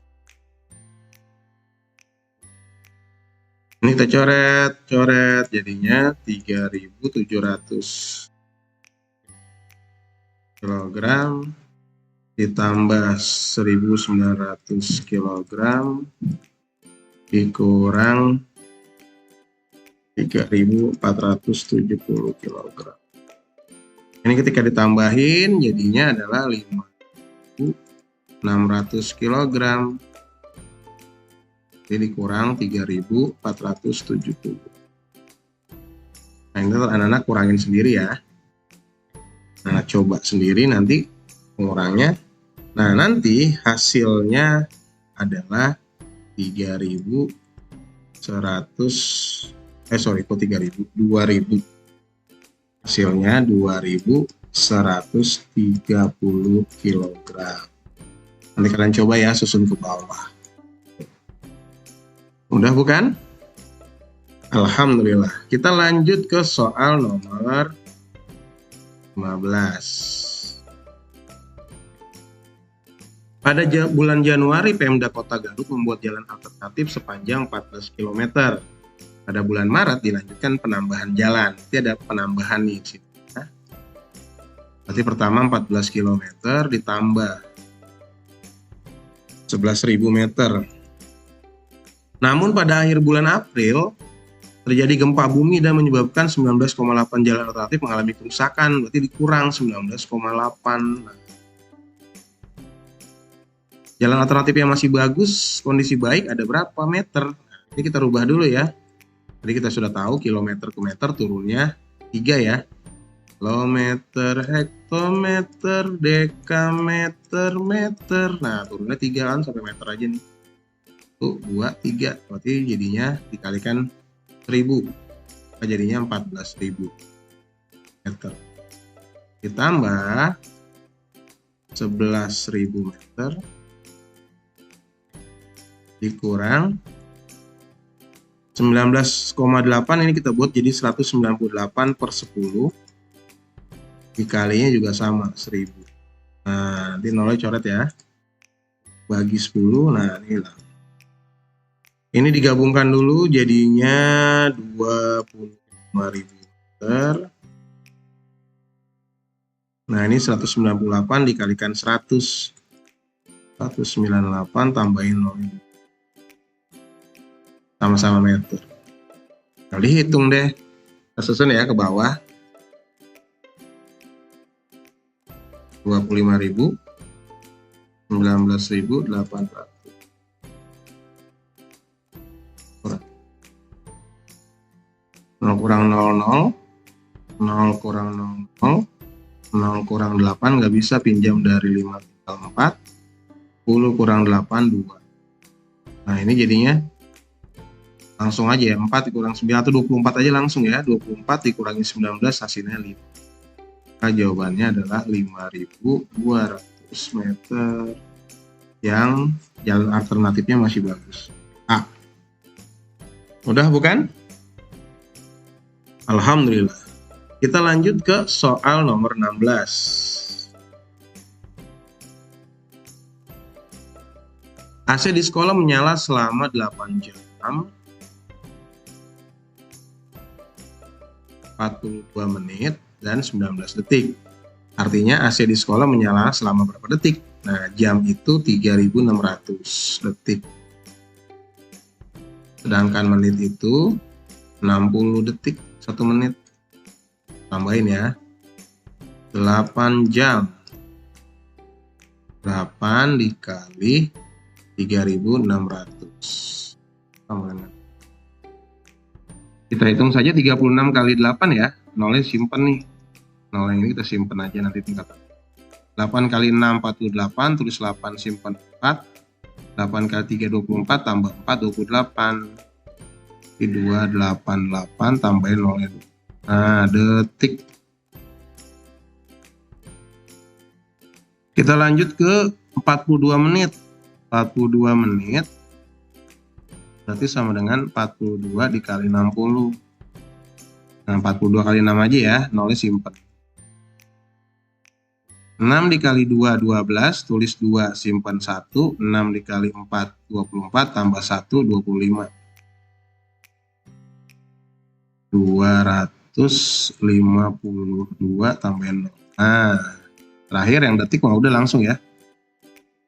Ini kita coret, jadinya 3.700 kg ditambah 1.900 kg dikurang 3.470 kg. Ini ketika ditambahin jadinya adalah 5.600 kg. Jadi dikurang 3.470. Nah, ini anak-anak kurangin sendiri ya. Nah, coba sendiri nanti pengurangnya. Nah, nanti hasilnya adalah 3.100. 2.000. Hasilnya 2.130 kg. Nanti kalian coba ya, susun ke bawah. Mudah bukan? Alhamdulillah. Kita lanjut ke soal nomor 15. Pada bulan Januari, Pemda Kota Garut membuat jalan alternatif sepanjang 14 km. Pada bulan Maret dilanjutkan penambahan jalan. Jadi ada penambahan nih. Berarti pertama 14 km ditambah 11.000 meter. Namun pada akhir bulan April terjadi gempa bumi dan menyebabkan 19,8 jalan alternatif mengalami kerusakan. Berarti dikurang 19,8. Jalan alternatif yang masih bagus, kondisi baik ada berapa meter? Ini kita rubah dulu ya. Jadi kita sudah tahu kilometer ke meter turunnya 3 ya. Kilometer, hektometer, dekameter, meter. Nah turunnya 3 kan sampai meter aja nih. 1, 2, 3. Berarti jadinya dikalikan 1000. Jadinya 14.000 meter. Ditambah 11.000 meter. Dikurang 19,8, ini kita buat jadi 198/10. Dikalinya juga sama 1000. Nah nanti nolnya coret ya. Bagi 10. Nah ini lah. Ini digabungkan dulu jadinya 25.000 meter. Nah ini 198 dikalikan 100. 198 tambahin 0. Sama-sama meter. Nah, dihitung deh. Kita susun ya ke bawah. 25.000. 19.800. 0 kurang 00, 0 kurang 00, 0 kurang 8 nggak bisa, pinjam dari 5 tinggal 4, 10 kurang 8 2. Nah ini jadinya langsung aja ya, 4 dikurang 9 atau 24 aja langsung ya, 24 dikurangi 19 hasilnya 5. Nah jawabannya adalah 5.200 meter yang jalan alternatifnya masih bagus. A. Mudah bukan? Alhamdulillah. Kita lanjut ke soal nomor 16. AC di sekolah menyala selama 8 jam 42 menit dan 19 detik. Artinya AC di sekolah menyala selama berapa detik? Nah, jam itu 3600 detik. Sedangkan menit itu 60 detik, 1 menit. Tambahin ya. 8 jam. 8 dikali 3600. Kita hitung saja 36 kali 8 ya. Nolnya simpen nih. Nol yang ini kita simpen aja nanti tingkatan. 8 kali 6 48, tulis 8 simpen 4. 8 kali 3 24 tambah 4 28. Di 288 tambahin nolnya. Nah, detik. Kita lanjut ke 42 menit. 42 menit berarti sama dengan 42 dikali 60. Nah, 42 kali 6 aja ya, nolnya simpen. 6 dikali 2 12, tulis 2 simpen 1. 6 dikali 4 24 tambah 1 25. 252 tambahin 0. Nah, terakhir yang detik mau udah langsung ya.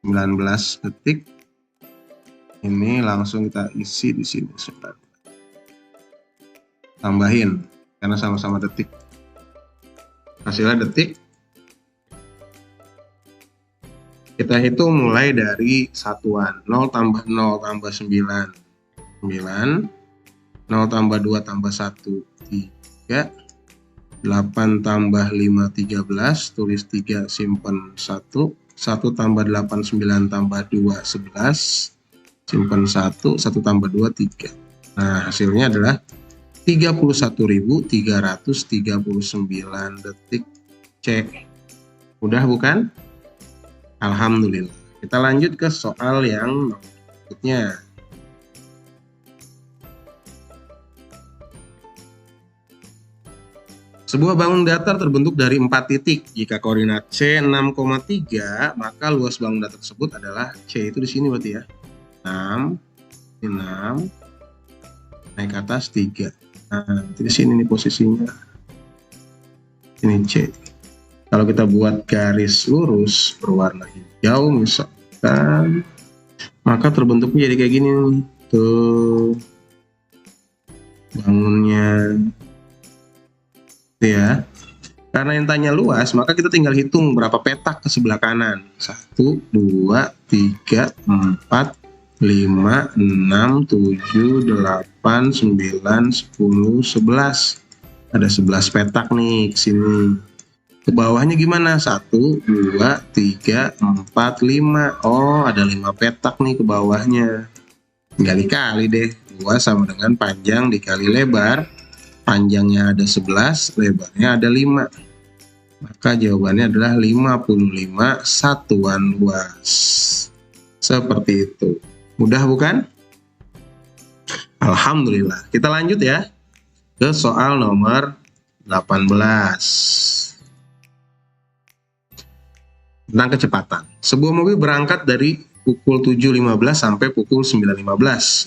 19 detik. Ini langsung kita isi di sini. Tambahin karena sama-sama detik. Hasilnya detik. Kita hitung mulai dari satuan. 0 tambah 0 tambah 9. 9. 0 tambah 2 tambah 1. 3. 8 tambah 5 13. Tulis 3 simpen 1. 1 tambah 8 9 tambah 2 11. Simpen 1. 1 tambah 2 3. Nah, hasilnya adalah 31.339 detik C. Mudah bukan? Alhamdulillah. Kita lanjut ke soal yang berikutnya. Sebuah bangun datar terbentuk dari 4 titik. Jika koordinat C 6,3, maka luas bangun datar tersebut adalah C itu di sini berarti ya. 6, 6, naik ke atas 3. Nah, di sini nih posisinya. Ini C. Kalau kita buat garis lurus berwarna hijau misalkan, maka terbentuknya jadi kayak gini nih. Tuh bangunnya. Tuh ya. Karena yang tanya luas, maka kita tinggal hitung berapa petak ke sebelah kanan. 1, 2, 3, 4, 5, 6, 7, 8, 9, 10, 11. Ada 11 petak nih ke sini. Ke bawahnya gimana? 1, 2, 3, 4, 5. Oh, ada 5 petak nih ke bawahnya. Tinggal dikali deh. 2 sama dengan panjang dikali lebar. Panjangnya ada 11, lebarnya ada 5. Maka jawabannya adalah 55 satuan luas. Seperti itu. Mudah bukan? Alhamdulillah. Kita lanjut ya ke soal nomor 18. Tentang kecepatan. Sebuah mobil berangkat dari pukul 7.15 sampai pukul 9.15.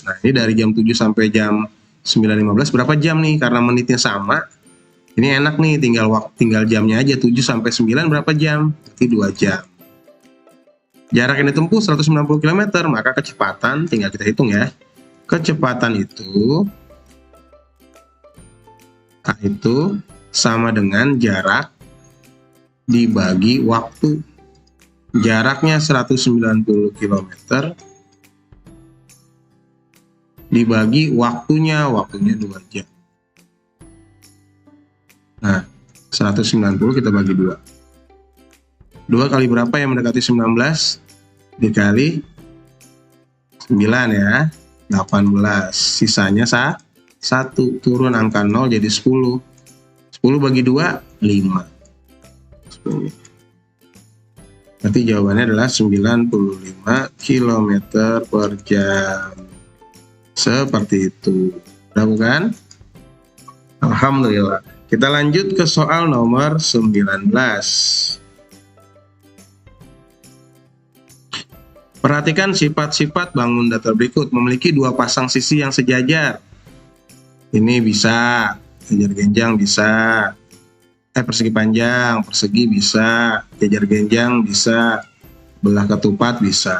Nah, ini dari jam 7 sampai jam 9.15 berapa jam nih? Karena menitnya sama. Ini enak nih, tinggal jamnya aja. 7 sampai 9 berapa jam? Berarti 2 jam. Jarak yang ditempuh 190 km, maka kecepatan tinggal kita hitung ya. Kecepatan itu K itu sama dengan jarak dibagi waktu. Jaraknya 190 km dibagi waktunya 2 jam. Nah, 190 kita bagi 2. 2 kali berapa yang mendekati 19? Dikali 9 ya, 18. Sisanya 1. Turun angka 0 jadi 10. 10 bagi 2, 5. 10. Berarti jawabannya adalah 95 km per jam. Seperti itu. Udah bukan? Alhamdulillah. Kita lanjut ke soal nomor 19. Perhatikan sifat-sifat bangun datar berikut. Memiliki dua pasang sisi yang sejajar. Ini bisa, jajar genjang bisa. Persegi panjang, persegi bisa. Jajar genjang bisa. Belah ketupat bisa.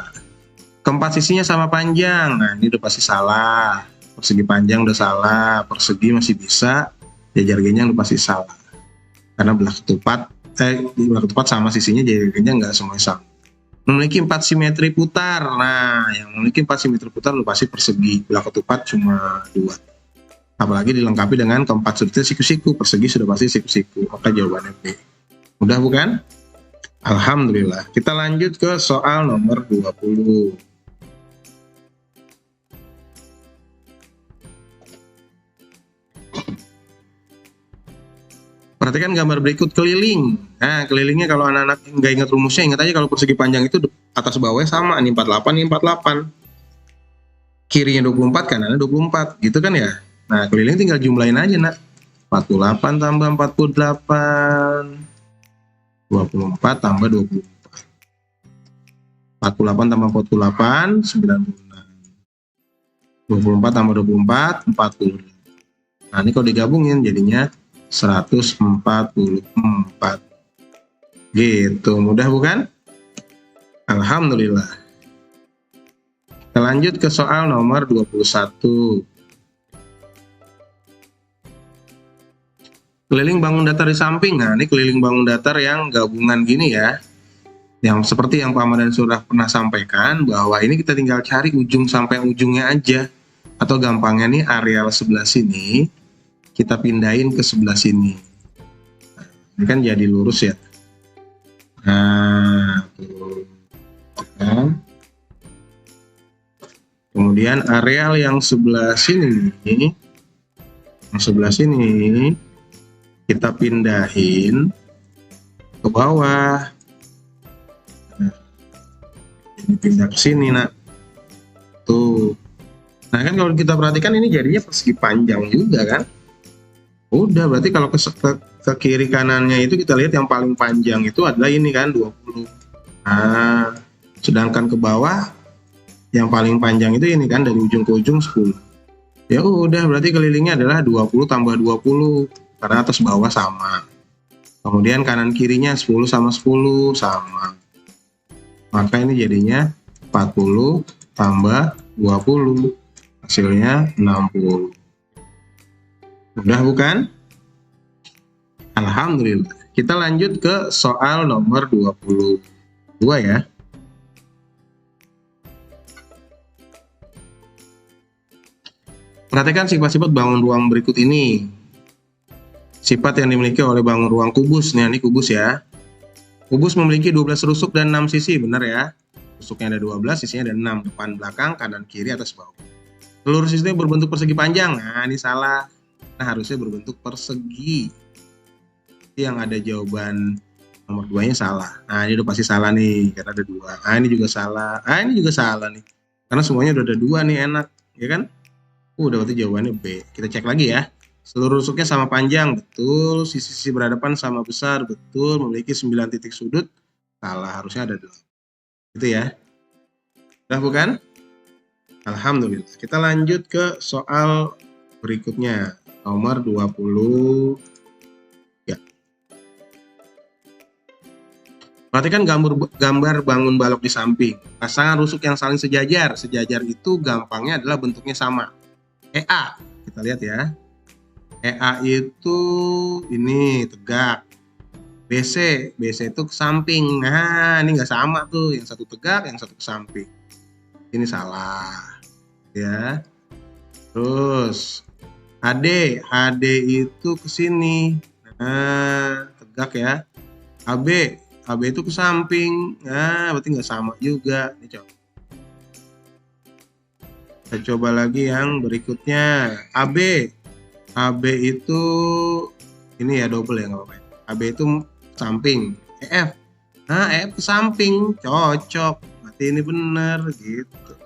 Keempat sisinya sama panjang. Nah, ini udah pasti salah. Persegi panjang udah salah. Persegi masih bisa. Jajar genjang udah pasti salah. Karena belah ketupat sama sisinya jajar genjang nggak semuanya sama. Memiliki 4 simetri putar. Nah, yang memiliki 4 simetri putar udah pasti persegi. Belah ketupat cuma 2. Apalagi dilengkapi dengan keempat sudutnya siku-siku. Persegi sudah pasti siku-siku. Maka jawabannya B. Mudah bukan? Alhamdulillah. Kita lanjut ke soal nomor 20. Perhatikan gambar berikut keliling. Nah, kelilingnya kalau anak-anak nggak ingat rumusnya, ingat aja kalau persegi panjang itu atas bawahnya sama. Ini 48, ini 48. Kirinya 24, kanannya 24. Gitu kan ya? Nah, keliling tinggal jumlahin aja, nak. 48 tambah 48. 24 tambah 24. 48 tambah 48, 96. 24 tambah 24, 40. Nah, ini kalau digabungin jadinya 144. Gitu, mudah bukan? Alhamdulillah. Kita lanjut ke soal nomor 21. Keliling bangun datar di samping. Nah, ini keliling bangun datar yang gabungan gini ya. Yang seperti yang Pak Ahmad sudah pernah sampaikan, bahwa ini kita tinggal cari ujung sampai ujungnya aja. Atau gampangnya nih areal sebelah sini kita pindahin ke sebelah sini. Nah, ini kan jadi lurus ya. Nah, tuh. Kemudian areal yang sebelah sini, kita pindahin ke bawah. Nah, ini pindah ke sini, nak. Tuh. Nah, kan kalau kita perhatikan ini jadinya persegi panjang juga kan. Udah, berarti kalau ke kiri kanannya itu kita lihat yang paling panjang itu adalah ini kan 20. Nah, sedangkan ke bawah yang paling panjang itu ini kan dari ujung ke ujung 10. Ya udah, berarti kelilingnya adalah 20 tambah 20 karena atas bawah sama. Kemudian kanan kirinya 10 sama 10 sama. Maka ini jadinya 40 tambah 20. Hasilnya 60. Mudah bukan? Alhamdulillah. Kita lanjut ke soal nomor 22 ya. Perhatikan sifat-sifat bangun ruang berikut ini. Sifat yang dimiliki oleh bangun ruang kubus. Nih, ini kubus ya. Kubus memiliki 12 rusuk dan 6 sisi, benar ya? Rusuknya ada 12, sisinya ada 6. Depan, belakang, kanan, kiri, atas, bawah. Seluruh sisinya berbentuk persegi panjang. Nah, ini salah. Nah, harusnya berbentuk persegi. Yang ada jawaban nomor 2-nya salah. Nah, ini udah pasti salah nih, karena ada 2. Ah, ini juga salah. Ah, ini juga salah nih. Karena semuanya udah ada 2 nih, enak. Ya kan? Udah, berarti jawabannya B. Kita cek lagi ya. Seluruh rusuknya sama panjang, betul. Sisi-sisi berhadapan sama besar, betul. Memiliki 9 titik sudut, salah. Harusnya ada 2. Gitu ya. Udah bukan? Alhamdulillah. Kita lanjut ke soal berikutnya. Nomor 20. Ya. Perhatikan gambar bangun balok di samping. Pasangan rusuk yang saling sejajar. Sejajar itu gampangnya adalah bentuknya sama. EA. Kita lihat ya. EA itu ini tegak. BC itu ke samping. Nah, ini nggak sama tuh. Yang satu tegak, yang satu ke samping. Ini salah. Ya. Terus HD itu ke sini. Nah, tegak ya. AB itu ke samping. Nah, berarti nggak sama juga. Ini coba. Kita coba lagi yang berikutnya. AB itu ini ya double ya, nggak apa-apa. AB itu samping. EF. Nah, EF ke samping. Cocok. Berarti ini benar gitu.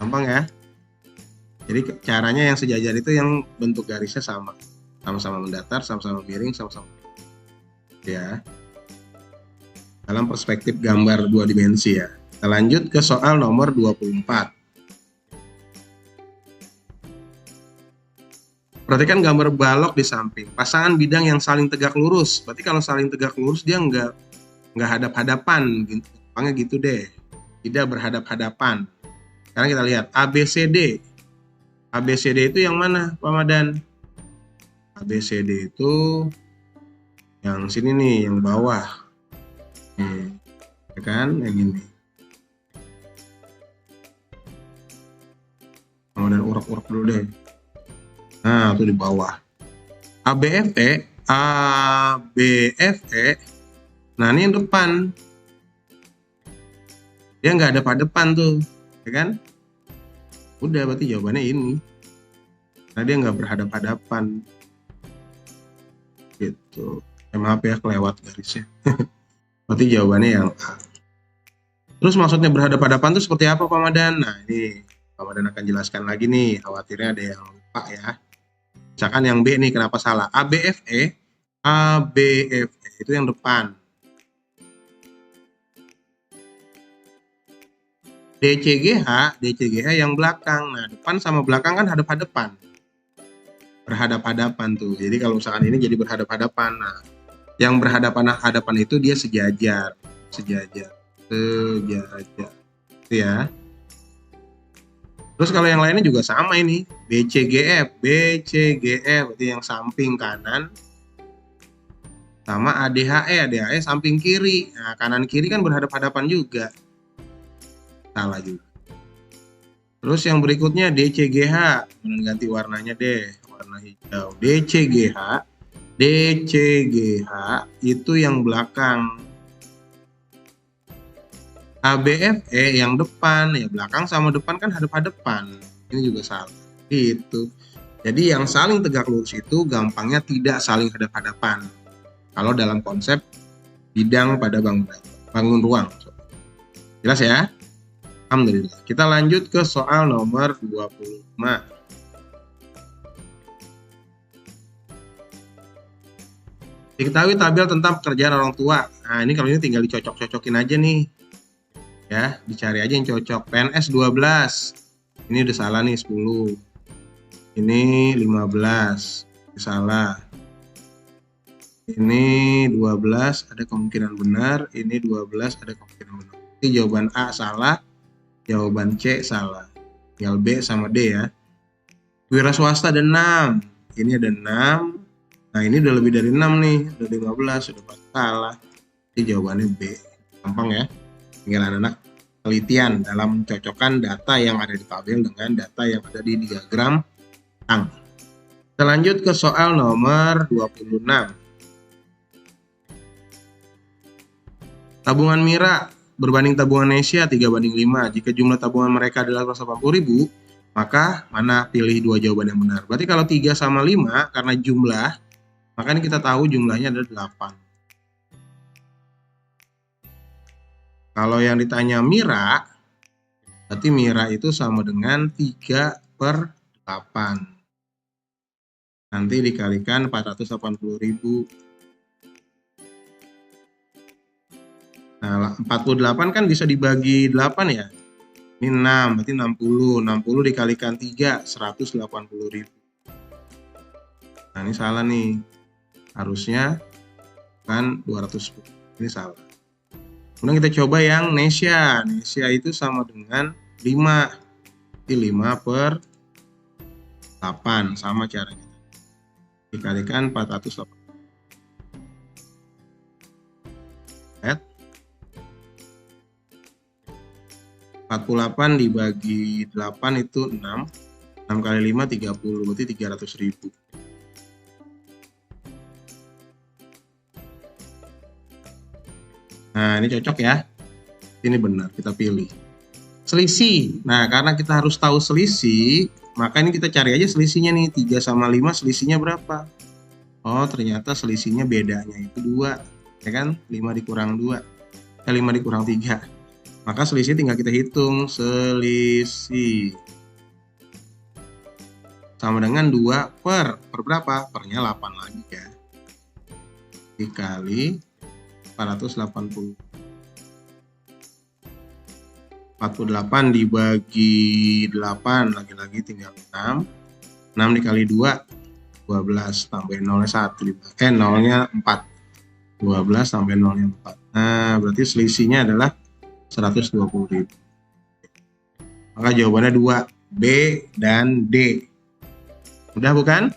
Gampang ya. Jadi caranya yang sejajar itu yang bentuk garisnya sama. Sama-sama mendatar, sama-sama miring, sama-sama. Ya. Dalam perspektif gambar 2 dimensi ya. Kita lanjut ke soal nomor 24. Perhatikan gambar balok di samping. Pasangan bidang yang saling tegak lurus. Berarti kalau saling tegak lurus dia nggak hadap-hadapan. Gampangnya gitu deh. Tidak berhadap-hadapan. Sekarang kita lihat ABCD. ABCD itu yang mana, Pak Madan? ABCD itu yang sini nih, yang bawah. Nih, ya kan? Yang ini. Kemudian urek-urek dulu deh. Nah, itu di bawah. ABFE. Nah, ini yang depan. Dia nggak ada pada depan tuh, ya kan? Udah, berarti jawabannya ini. Karena dia nggak berhadap-hadapan. Gitu. Maaf ya, kelewat garisnya. Berarti jawabannya yang A. Terus maksudnya berhadap-hadapan itu seperti apa, Pak Madan? Nah, ini Pak Madan akan jelaskan lagi nih. Khawatirnya ada yang lupa ya. Misalkan yang B nih, kenapa salah? ABFE itu yang depan. DCGH yang belakang. Nah, depan sama belakang kan hadap-hadapan. Berhadap-hadapan tuh. Jadi kalau misalkan ini jadi berhadap-hadapan. Nah, yang berhadapan-hadapan itu dia sejajar. Itu ya. Terus kalau yang lainnya juga sama ini. BCGF berarti yang samping kanan. Sama ADHE samping kiri. Nah, kanan kiri kan berhadap-hadapan juga. Salah juga. Terus yang berikutnya DCGH. Ganti warnanya deh. Warna hijau. DCGH itu yang belakang. ABFE yang depan. Ya belakang sama depan kan hadap-hadapan. Ini juga salah. Gitu. Jadi yang saling tegak lurus itu gampangnya tidak saling hadap-hadapan. Kalau dalam konsep bidang pada bangun ruang. Jelas ya? Alhamdulillah. Kita lanjut ke soal nomor 25. Diketahui tabel tentang pekerjaan orang tua. Nah, ini kalau ini tinggal dicocok-cocokin aja nih. Ya, dicari aja yang cocok. PNS 12. Ini udah salah nih 10. Ini 15. Ini salah. Ini 12 ada kemungkinan benar. Ini 12 ada kemungkinan benar. Ini jawaban A salah. Jawaban C salah. Tinggal B sama D ya. Wira swasta ada 6. Ini ada 6. Nah ini udah lebih dari 6 nih. Udah 15. Sudah pasti salah. Jadi jawabannya B. Gampang ya. Tinggal anak-anak penelitian dalam mencocokkan data yang ada di tabel dengan data yang ada di diagram tang. Kita lanjut ke soal nomor 26. Tabungan Mira berbanding tabungan Nesya 3:5. Jika jumlah tabungan mereka adalah 180.000, maka mana pilih dua jawaban yang benar? Berarti kalau 3 sama 5 karena jumlah, maka ini kita tahu jumlahnya adalah 8. Kalau yang ditanya Mira, berarti Mira itu sama dengan 3/8. Nanti dikalikan 480.000. Nah, 48 kan bisa dibagi 8 ya. Ini 6, berarti 60. 60 dikalikan 3, 180.000. Nah, ini salah nih. Harusnya kan 210. Ini salah. Kemudian kita coba yang Nesya. Nesya itu sama dengan 5. Jadi 5/8. Sama caranya. Dikalikan 480. 48 dibagi 8 itu 6. 6 kali 5 30, berarti 300.000. Nah, ini cocok ya. Ini benar, kita pilih. Selisih. Nah, karena kita harus tahu selisih, maka ini kita cari aja selisihnya nih. 3 sama 5 selisihnya berapa? Oh, ternyata selisihnya bedanya itu 2. Ya kan? 5 dikurang 2. 5 dikurang 3. Maka selisih tinggal kita hitung. Selisih sama dengan 2 per berapa? Pernya 8 lagi ya. Dikali 480. 48 dibagi 8, lagi-lagi tinggal 6. 6 dikali 2, 12, tambahin nolnya 1, nolnya 4. 12 sampai nolnya 4. Nah, berarti selisihnya adalah 120.000. Maka jawabannya 2, B dan D. Mudah bukan?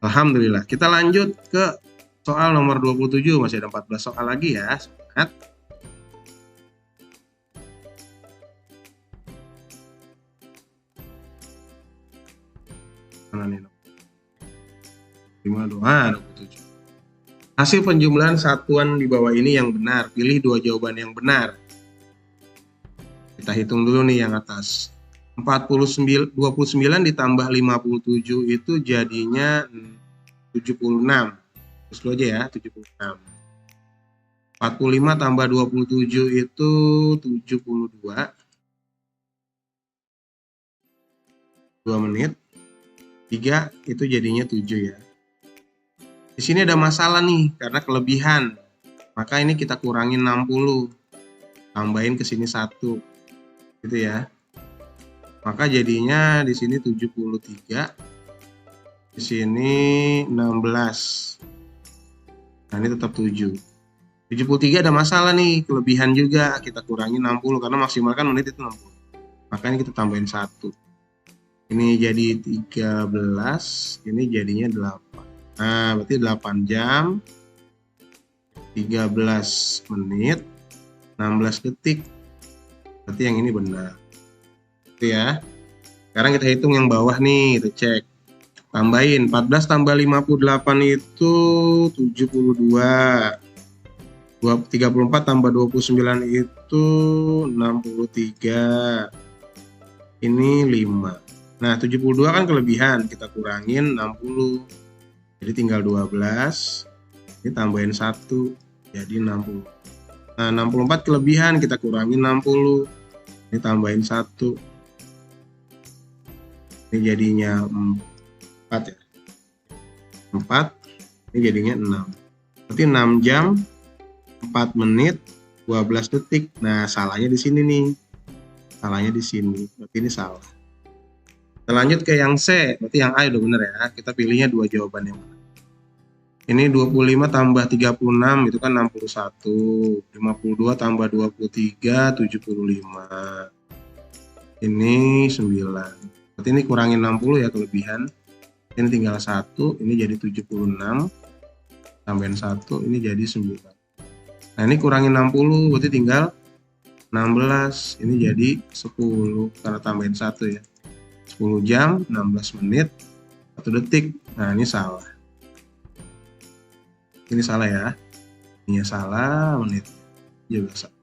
Alhamdulillah. Kita lanjut ke soal nomor 27. Masih ada 14 soal lagi ya. Semangat. Mana nih? 27. Hasil penjumlahan satuan di bawah ini yang benar. Pilih 2 jawaban yang benar. Kita hitung dulu nih yang atas. 29 ditambah 57 itu jadinya 76. Terus dulu aja ya, 76. 45 tambah 27 itu 72. 2 menit. 3 itu jadinya 7 ya. Di sini ada masalah nih karena kelebihan. Maka ini kita kurangin 60. Tambahin ke sini 1. Gitu ya. Maka jadinya di sini 73. Di sini 16. Nah, ini tetap 7. 73 ada masalah nih, kelebihan juga. Kita kurangi 60 karena maksimal kan menit itu 60. Makanya kita tambahin 1. Ini jadi 13, ini jadinya 8. Nah, berarti 8 jam, 13 menit, 16 detik. Berarti yang ini benar. Itu ya. Sekarang kita hitung yang bawah nih, kita cek. Tambahin 14 tambah 58 itu 72. 34 tambah 29 itu 63. Ini 5. Nah, 72 kan kelebihan, kita kurangin 60. Jadi tinggal 12. Ini tambahin 1, jadi 60. Nah, 64 kelebihan, kita kurangin 60. Ini tambahin 1. Ini jadinya 4 ya. 4. Ini jadinya 6. Berarti 6 jam 4 menit 12 detik. Nah, salahnya di sini nih. Salahnya di sini. Berarti ini salah. Kita lanjut ke yang C. Berarti yang A udah bener ya. Kita pilihnya 2 jawaban yang mana. Ini 25 tambah 36 itu kan 61. 52 tambah 23 75. Ini 9. Berarti ini kurangin 60 ya kelebihan. Ini tinggal 1, ini jadi 76. Tambahin 1, ini jadi 9. Nah, ini kurangin 60, berarti tinggal 16. Ini jadi 10, karena tambahin 1 ya. 10 jam, 16 menit, 1 detik. Nah, ini salah. Ini salah ya. Ini salah, menit juga salah.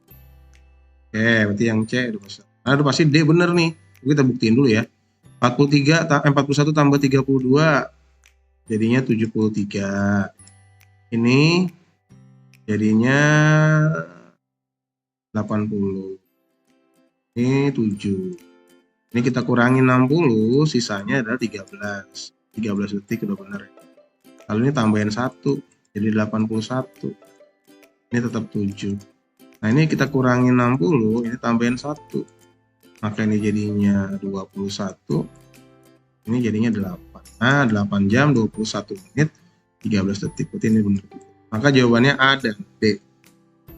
Oke, berarti yang C udah salah. Nah, udah pasti D bener nih. Kita buktiin dulu ya. 41 tambah 32 jadinya 73. Ini jadinya 80. Ini 7. Ini kita kurangin 60, sisanya adalah 13. 13 detik udah bener. Lalu ini tambahin 1, jadi 81. Ini tetap 7. Nah, ini kita kurangin 60, ini tambahin 1. Maka ini jadinya 21. Ini jadinya 8. Nah, 8 jam 21 menit 13 detik. Berarti ini benar. Maka jawabannya A dan D.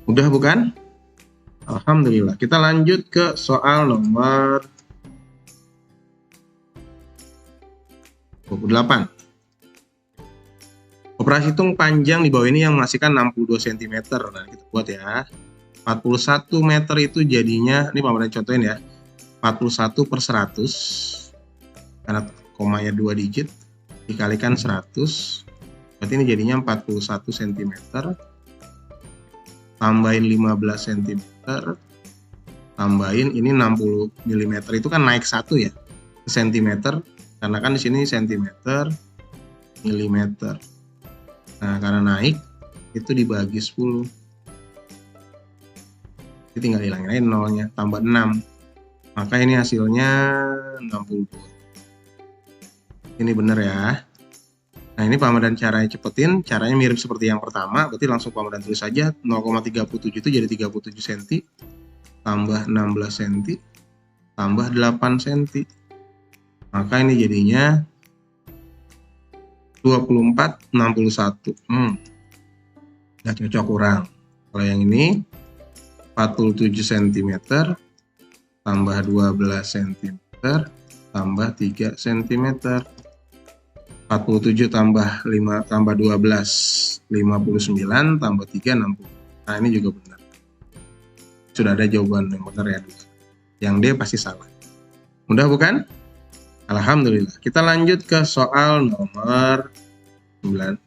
Mudah bukan? Alhamdulillah. Kita lanjut ke soal nomor 28. Operasi hitung panjang di bawah ini yang menghasilkan 62 cm. Nah, kita buat ya. 41 meter itu jadinya, ini Pak contohin ya. 41 per 100. Karena komanya 2 digit. Dikalikan 100. Berarti ini jadinya 41 cm. Tambahin 15 cm. Tambahin ini 60 mm. Itu kan naik 1 ya. Cm. Karena kan di sini cm, milimeter. Nah, karena naik itu dibagi 10. Jadi tinggal hilangin nolnya, tambah 6. Maka ini hasilnya 62. Ini benar ya. Nah, ini Pak Ahmad caranya cepetin, caranya mirip seperti yang pertama, berarti langsung Pak Ahmad tulis saja 0,37 itu jadi 37 cm. tambah 16 cm tambah 8 cm. Maka ini jadinya 24, 61. Nggak cocok kurang. Kalau yang ini 47 cm tambah 12 cm tambah 3 cm. 47 tambah 5 tambah 12 59 tambah 3 60. Nah, ini juga benar. Sudah ada jawaban yang benar ya. Yang D pasti salah. Mudah bukan? Alhamdulillah. Kita lanjut ke soal nomor 29.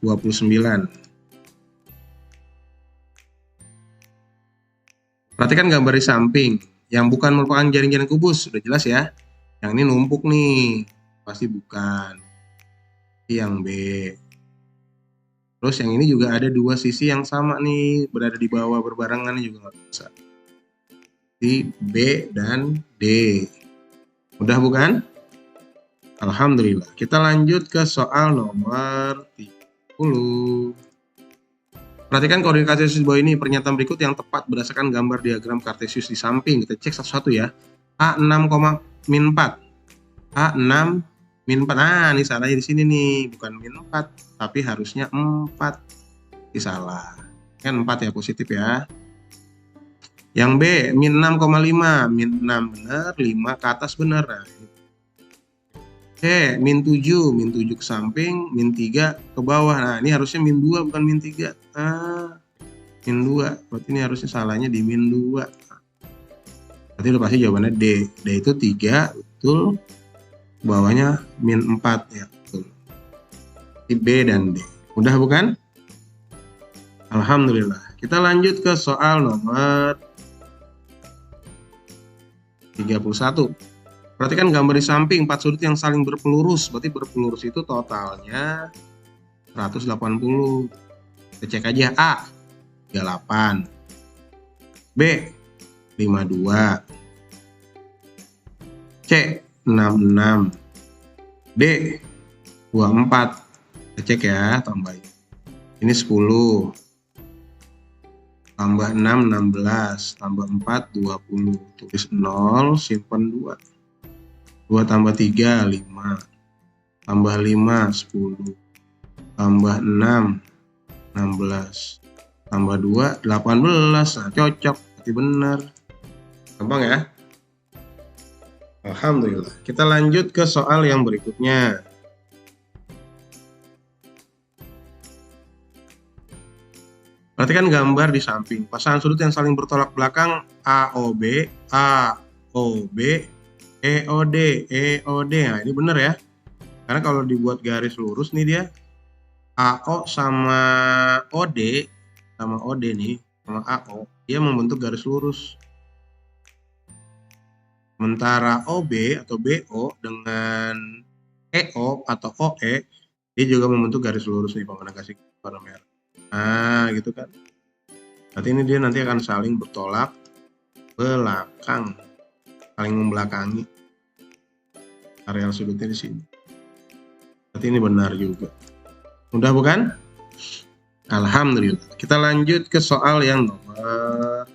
Perhatikan gambar di samping. Yang bukan merupakan jaring-jaring kubus. Sudah jelas ya. Yang ini numpuk nih. Pasti bukan. Yang B. Terus yang ini juga ada dua sisi yang sama nih. Berada di bawah berbarengan juga nggak bisa. Di B dan D. Mudah bukan? Alhamdulillah. Kita lanjut ke soal nomor 30. Perhatikan koordinat kartesius di bawah ini. Pernyataan berikut yang tepat berdasarkan gambar diagram kartesius di samping. Kita cek satu-satu ya. A6, min 4. A6, min 4. Nah, ini salahnya di sini nih. Bukan min 4, tapi harusnya 4. Ini salah. Kan 4 ya, positif ya. Yang B, min 6,5. Min 6 benar, 5 ke atas benar. Nah, C, min 7. Min 7 ke samping, min 3 ke bawah. Nah, ini harusnya min 2 bukan min 3. Min 2. Berarti ini harusnya salahnya di min 2. Berarti udah pasti jawabannya D. D itu 3, betul. Bawahnya min 4 ya, betul. Di B dan D. Mudah bukan? Alhamdulillah. Kita lanjut ke soal nomor 31. Perhatikan gambar di samping 4 sudut yang saling berpelurus. Berarti berpelurus itu totalnya 180. Kita cek aja. A 38, B 52, C 66, D 24. Kita cek ya, tambahin. Ini 10. Tambah 6, 16. Tambah 4, 20. Tulis 0, simpan 2. 2 tambah 3, 5. Tambah 5, 10. Tambah 6, 16. Tambah 2, 18. Nah, cocok. Berarti benar. Gampang ya? Alhamdulillah. Kita lanjut ke soal yang berikutnya. Perhatikan gambar di samping. Pasangan sudut yang saling bertolak belakang AOB, AOB, EOD, EOD. Nah, ini benar ya. Karena kalau dibuat garis lurus nih dia AO sama OD nih, sama AO, dia membentuk garis lurus. Sementara OB atau BO dengan EO atau OE, dia juga membentuk garis lurus nih, Pak. Kasih warna merah. Nah, gitu kan. Berarti ini dia nanti akan saling bertolak belakang, saling membelakangi. Areal sudutnya di sini. Berarti ini benar juga. Mudah bukan? Alhamdulillah. Kita lanjut ke soal yang nomor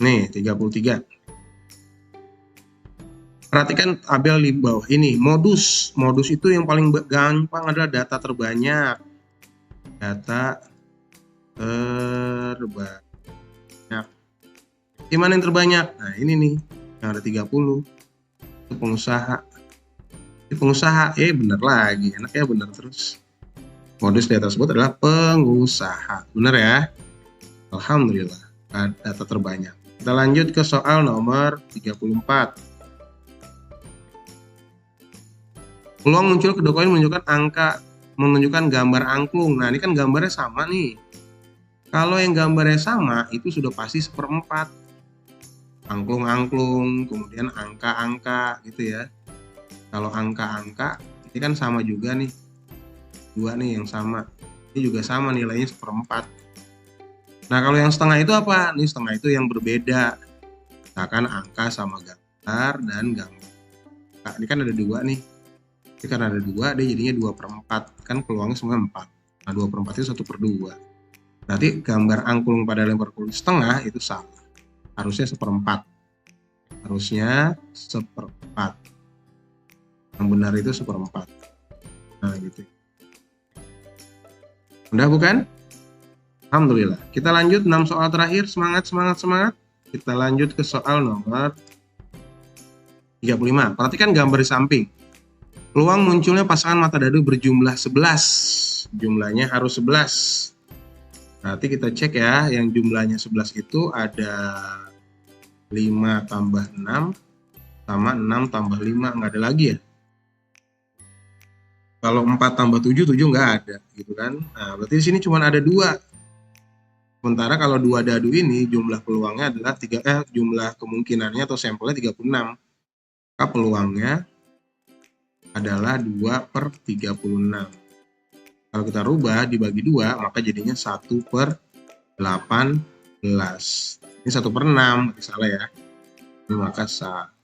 33. Perhatikan tabel di bawah ini. Modus itu yang paling gampang adalah data terbanyak. Data terbanyak. Gimana yang terbanyak? Nah, ini nih. Yang ada 30. Itu pengusaha. Bener lagi. Enaknya bener terus. Modus data tersebut adalah pengusaha. Bener ya? Alhamdulillah. Data terbanyak. Kita lanjut ke soal nomor 34. Peluang muncul kedua koin menunjukkan gambar angklung. Nah, ini kan gambarnya sama nih. Kalau yang gambarnya sama, itu sudah pasti 1/4. Angklung-angklung, kemudian angka-angka gitu ya. Kalau angka-angka, ini kan sama juga nih. 2 nih yang sama. Ini juga sama nilainya 1/4. Nah, kalau yang setengah itu apa? Ini setengah itu yang berbeda. Misalkan angka sama gambar dan gambar. Nah, ini kan ada 2 nih. Jadi karena ada 2, dia jadinya 2/4. Kan peluangnya semua 4. Nah, 2/4 itu 1/2. Berarti gambar angklung pada lembar kulit setengah itu salah. Harusnya seperempat. Harusnya seperempat. Yang benar itu seperempat. Nah, gitu. Mudah bukan? Alhamdulillah. Kita lanjut 6 soal terakhir. Semangat, semangat, semangat. Kita lanjut ke soal nomor 35. Perhatikan gambar di samping. Peluang munculnya pasangan mata dadu berjumlah 11. Jumlahnya harus 11. Nanti kita cek ya, yang jumlahnya 11 itu ada 5 tambah 6 sama 6 tambah 5, nggak ada lagi ya. Kalau 4 tambah 7, 7 nggak ada gitu kan. Nah, berarti di sini cuma ada 2. Sementara kalau 2 dadu ini jumlah peluangnya adalah jumlah kemungkinannya atau sampelnya 36. Maka peluangnya adalah 2/36. Kalau kita rubah dibagi 2, maka jadinya 1/18. Ini 1/6, salah ya. Ini maka salah.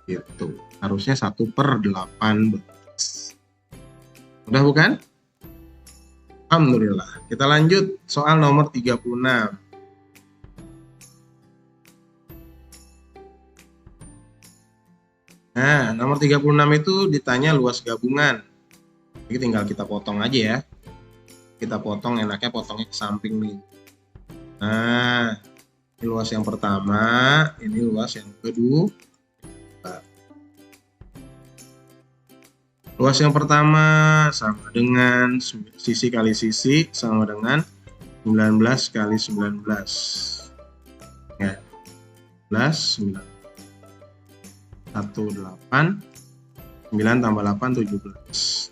Gitu. Harusnya 1/18. Mudah bukan? Alhamdulillah. Kita lanjut soal nomor 36. Nah, nomor 36 itu ditanya luas gabungan. Jadi tinggal kita potong aja ya. Kita potong, enaknya potongnya ke samping nih. Nah, ini luas yang pertama, ini luas yang kedua. Luas yang pertama sama dengan sisi kali sisi sama dengan 19 kali 19. Ya. 19, 9. 1, 8. 9 tambah 8, 17.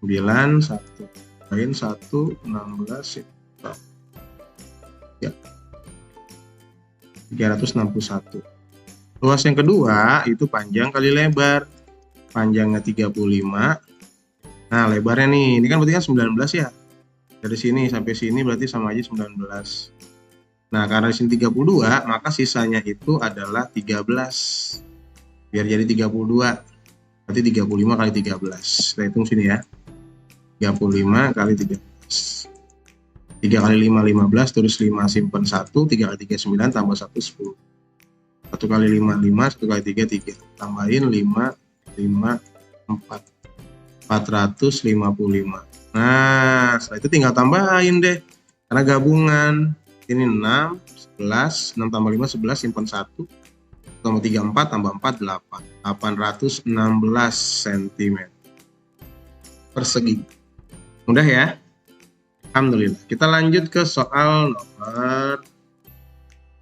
9, 1. Lain 1, 16. Ya. 361. Luas yang kedua itu panjang kali lebar. Panjangnya 35. Nah, lebarnya nih, ini kan berarti kan 19 ya. Dari sini sampai sini berarti sama aja 19. Nah, karena di sini 32, maka sisanya itu adalah 13. Biar jadi 32. Berarti 35 kali 13. Kita hitung sini ya. 35 kali 13. 3 kali 5, 15, terus 5 simpen 1, 3 kali 3, 9, tambah 1, 10. 1 kali 5, 5, 1 kali 3, 3. Tambahin 5, 4. 455. Nah, setelah itu tinggal tambahin deh. Karena gabungan. Ini 6, 11, 6 tambah 5, 11, simpan 1. Tambah 3, 4, tambah 4, 8. 816 cm persegi. Mudah ya? Alhamdulillah. Kita lanjut ke soal nomor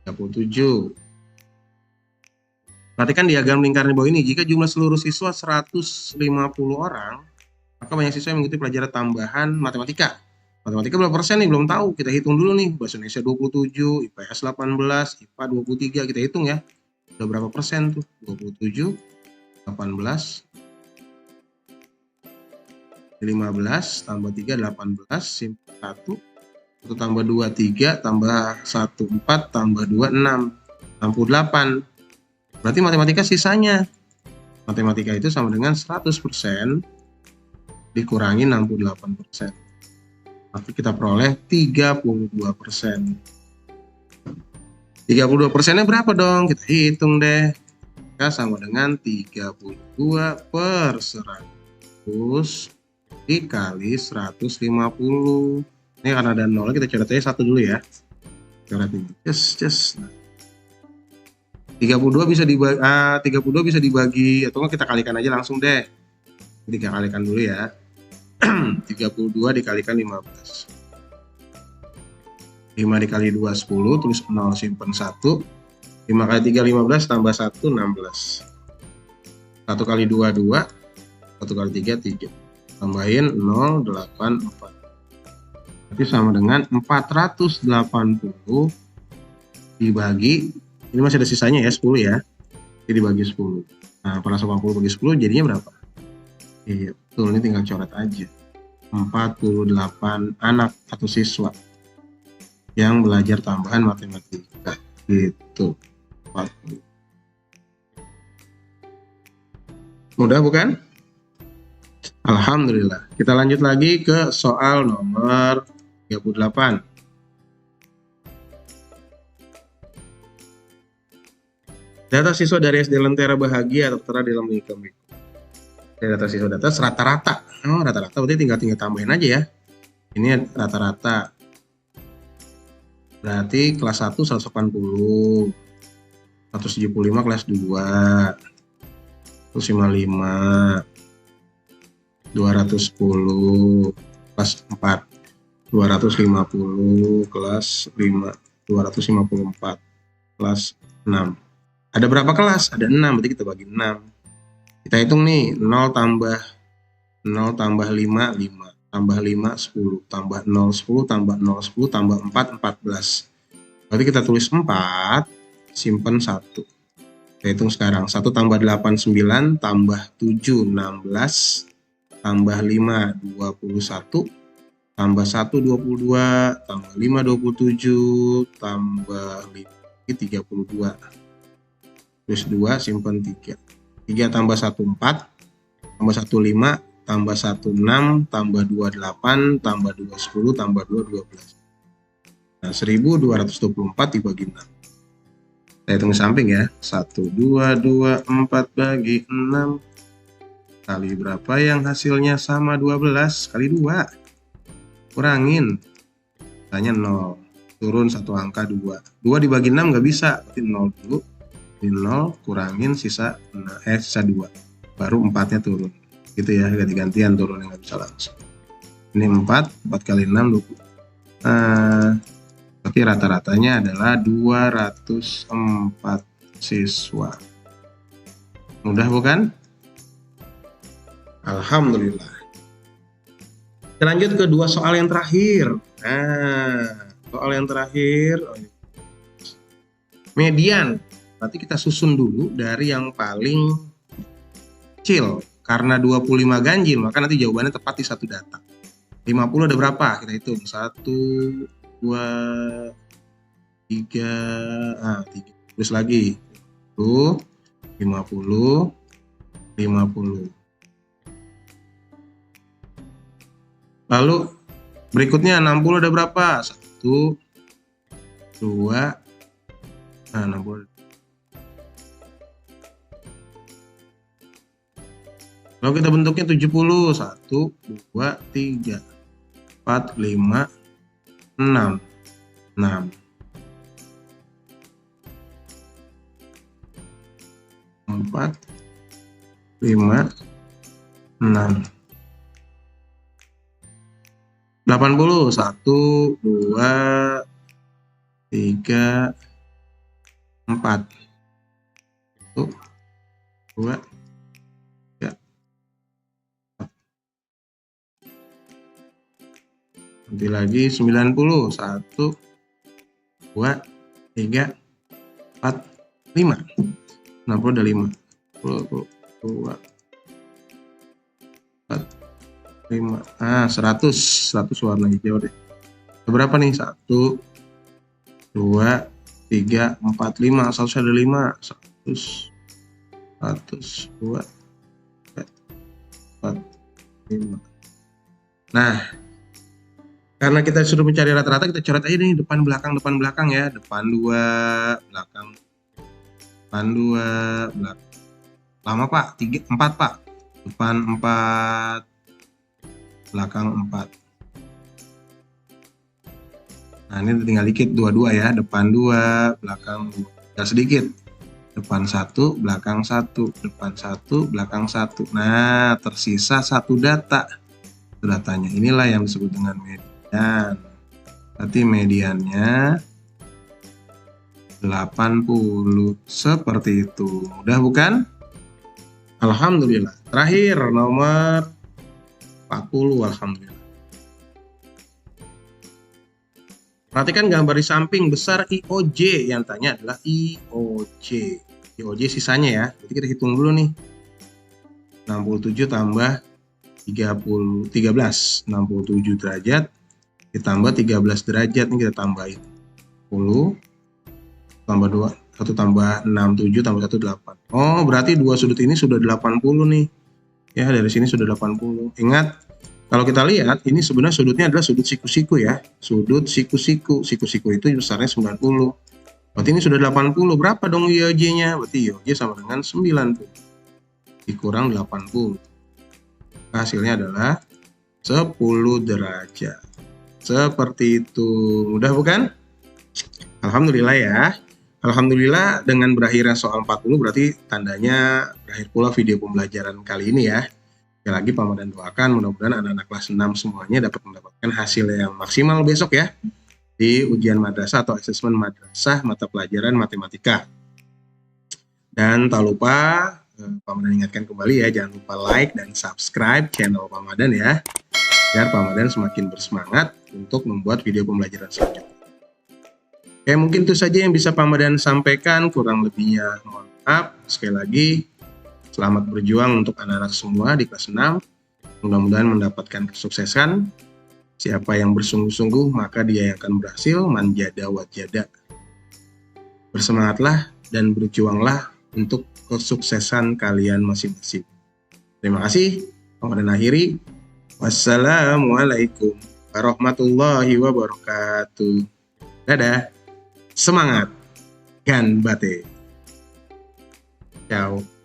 37. Perhatikan diagram lingkaran di bawah ini. Jika jumlah seluruh siswa 150 orang, maka banyak siswa yang mengikuti pelajaran tambahan matematika. Matematika berapa persen nih? Belum tahu. Kita hitung dulu nih. Bahasa Indonesia 27, IPS 18, IPA 23. Kita hitung ya. Udah berapa persen tuh? 27, 18, 15, tambah 3, 18, simpan 1. 1 tambah 2, 3, tambah 1, 4, tambah 2, 6. 68. Berarti matematika sisanya. Matematika itu sama dengan 100% dikurangi 68%. Tapi kita peroleh 32%. 32%-nya berapa dong? Kita hitung deh. Maka sama dengan 32/100 dikali 150. Ini karena ada 0, kita coret aja 1 dulu ya. Coret ini. Yes. 32 bisa dibagi atau enggak kita kalikan aja langsung deh. Kita kalikan dulu ya. 32 dikalikan 15. 5 dikali 2, 10, tulis 0, simpen 1. 5 kali 3, 15, tambah 1, 16. 1 kali 2, 2. 1 kali 3, 3. Tambahin 0, 8, 4. Berarti sama dengan 480 dibagi, ini masih ada sisanya ya, 10 ya. Jadi dibagi 10. Nah, 480 bagi 10 jadinya berapa? Iya, betul, ini tinggal coret aja. 48 anak atau siswa yang belajar tambahan matematika. Gitu. 40. Mudah bukan? Alhamdulillah. Kita lanjut lagi ke soal nomor 38. Data siswa dari SD Lentera Bahagia tertera di dalam link berikut. Data siswa data rata-rata. Oh, rata-rata berarti tinggal tambahin aja ya. Ini rata-rata. Berarti kelas 1 180. 175 kelas 2. 155. 210 kelas 4. 250 kelas 5. 254 kelas 6. Ada berapa kelas? Ada 6, berarti kita bagi 6. Kita hitung nih, 0 tambah 5, 5. Tambah 5, 10. Tambah 0, 10. Tambah 0, 10. Tambah 4, 14. Berarti kita tulis 4, simpen 1. Kita hitung sekarang. 1 tambah 8, 9. Tambah 7, 16. Tambah 5, 21. Tambah 1, 22. Tambah 5, 27. Tambah 5, 32. Terus 2, simpan 3. 3 tambah 1, 4. Tambah 1, 5. Tambah 1, 6. Tambah 2, 8. Tambah 2, 10. Tambah 2, 12. Nah, 1224 dibagi 6. Saya hitung samping ya. 1, 2, 2, 4 bagi 6. Kali berapa yang hasilnya sama 12? Kali 2. Kurangin. Tanya 0. Turun 1 angka 2. 2 dibagi 6 nggak bisa. Berarti 0 dulu. 0 kurangin sisa 2, baru 4-nya turun gitu ya, ganti-gantian turunnya, nggak bisa langsung. Ini 4 kali 6 20. Berarti rata-ratanya adalah 204 siswa. Mudah bukan? Alhamdulillah. Kita lanjut ke 2 soal yang terakhir. Soal yang terakhir median. Berarti kita susun dulu dari yang paling kecil. Karena 25 ganjil, maka nanti jawabannya tepat di satu data. 50 ada berapa? Kita hitung. 1, 2, 3. 3. Terus lagi. 50, 50. Lalu berikutnya 60 ada berapa? 1, 2. 60. Lalu kita bentuknya 70. 1, 2, 3, 4, 5, 6. 6. 4, 5, 6. 80. 1, 2, 3, 4. 1, 2, 3. Nanti lagi 90. 1, 2, 3, 4, 5. 60 ada 5. 2, 4, 5. 100 warna hijau deh. Berapa nih? 1, 2, 3, 4, 5. 100 ada 5. 100, 2, 3, 4, 5. Nah, karena kita sudah mencari rata-rata, kita coret aja nih depan belakang ya. Depan 2, belakang 2, belakang. Lama Pak, 4 Pak. Depan 4, belakang 4. Nah, ini tinggal dikit, 2 ya. Depan 2, belakang 2. Tinggal sedikit. Depan 1, belakang 1. Depan 1, belakang 1. Nah, tersisa 1 data. Datanya inilah yang disebut dengan median. Berarti mediannya 80. Seperti itu. Mudah bukan? Alhamdulillah. Terakhir nomor 40. Alhamdulillah. Perhatikan gambar di samping besar IOJ. Yang tanya adalah IOJ. IOJ sisanya ya. Jadi kita hitung dulu nih. 67 tambah 13. 67 derajat ditambah 13 derajat. Ini kita tambahin 10 tambah 2, 1 tambah 6, 7 tambah 1, 8. Oh, berarti 2 sudut ini sudah 80 nih. Ya, dari sini sudah 80. Ingat, Kalau kita lihat, ini sebenarnya sudutnya adalah sudut siku-siku ya. Sudut siku-siku. Siku-siku itu besarnya 90. Berarti ini sudah 80. Berapa dong IOJ-nya? Berarti IOJ sama dengan 90. Dikurang 80. Hasilnya adalah 10 derajat. Seperti itu. Mudah bukan? Alhamdulillah ya. Alhamdulillah dengan berakhirnya soal 40 berarti tandanya berakhir pula video pembelajaran kali ini ya. Sekali lagi Pak Mamadan doakan mudah-mudahan anak-anak kelas 6 semuanya dapat mendapatkan hasil yang maksimal besok ya di ujian madrasah atau asesmen madrasah mata pelajaran matematika. Dan tak lupa Pak Mamadan ingatkan kembali ya, jangan lupa like dan subscribe channel Pak Mamadan ya, biar Pak Mamadan semakin bersemangat untuk membuat video pembelajaran selanjutnya. Oke, mungkin itu saja yang bisa Pak Mamadan sampaikan, kurang lebihnya mohon maaf. Sekali lagi selamat berjuang untuk anak-anak semua di kelas 6. Mudah-mudahan mendapatkan kesuksesan. Siapa yang bersungguh-sungguh, maka dia yang akan berhasil. Manjada wajada. Bersemangatlah dan berjuanglah untuk kesuksesan kalian masing-masing. Terima kasih. Dan akhiri. Wassalamualaikum warahmatullahi wabarakatuh. Dadah. Semangat. Ganbate. Ciao.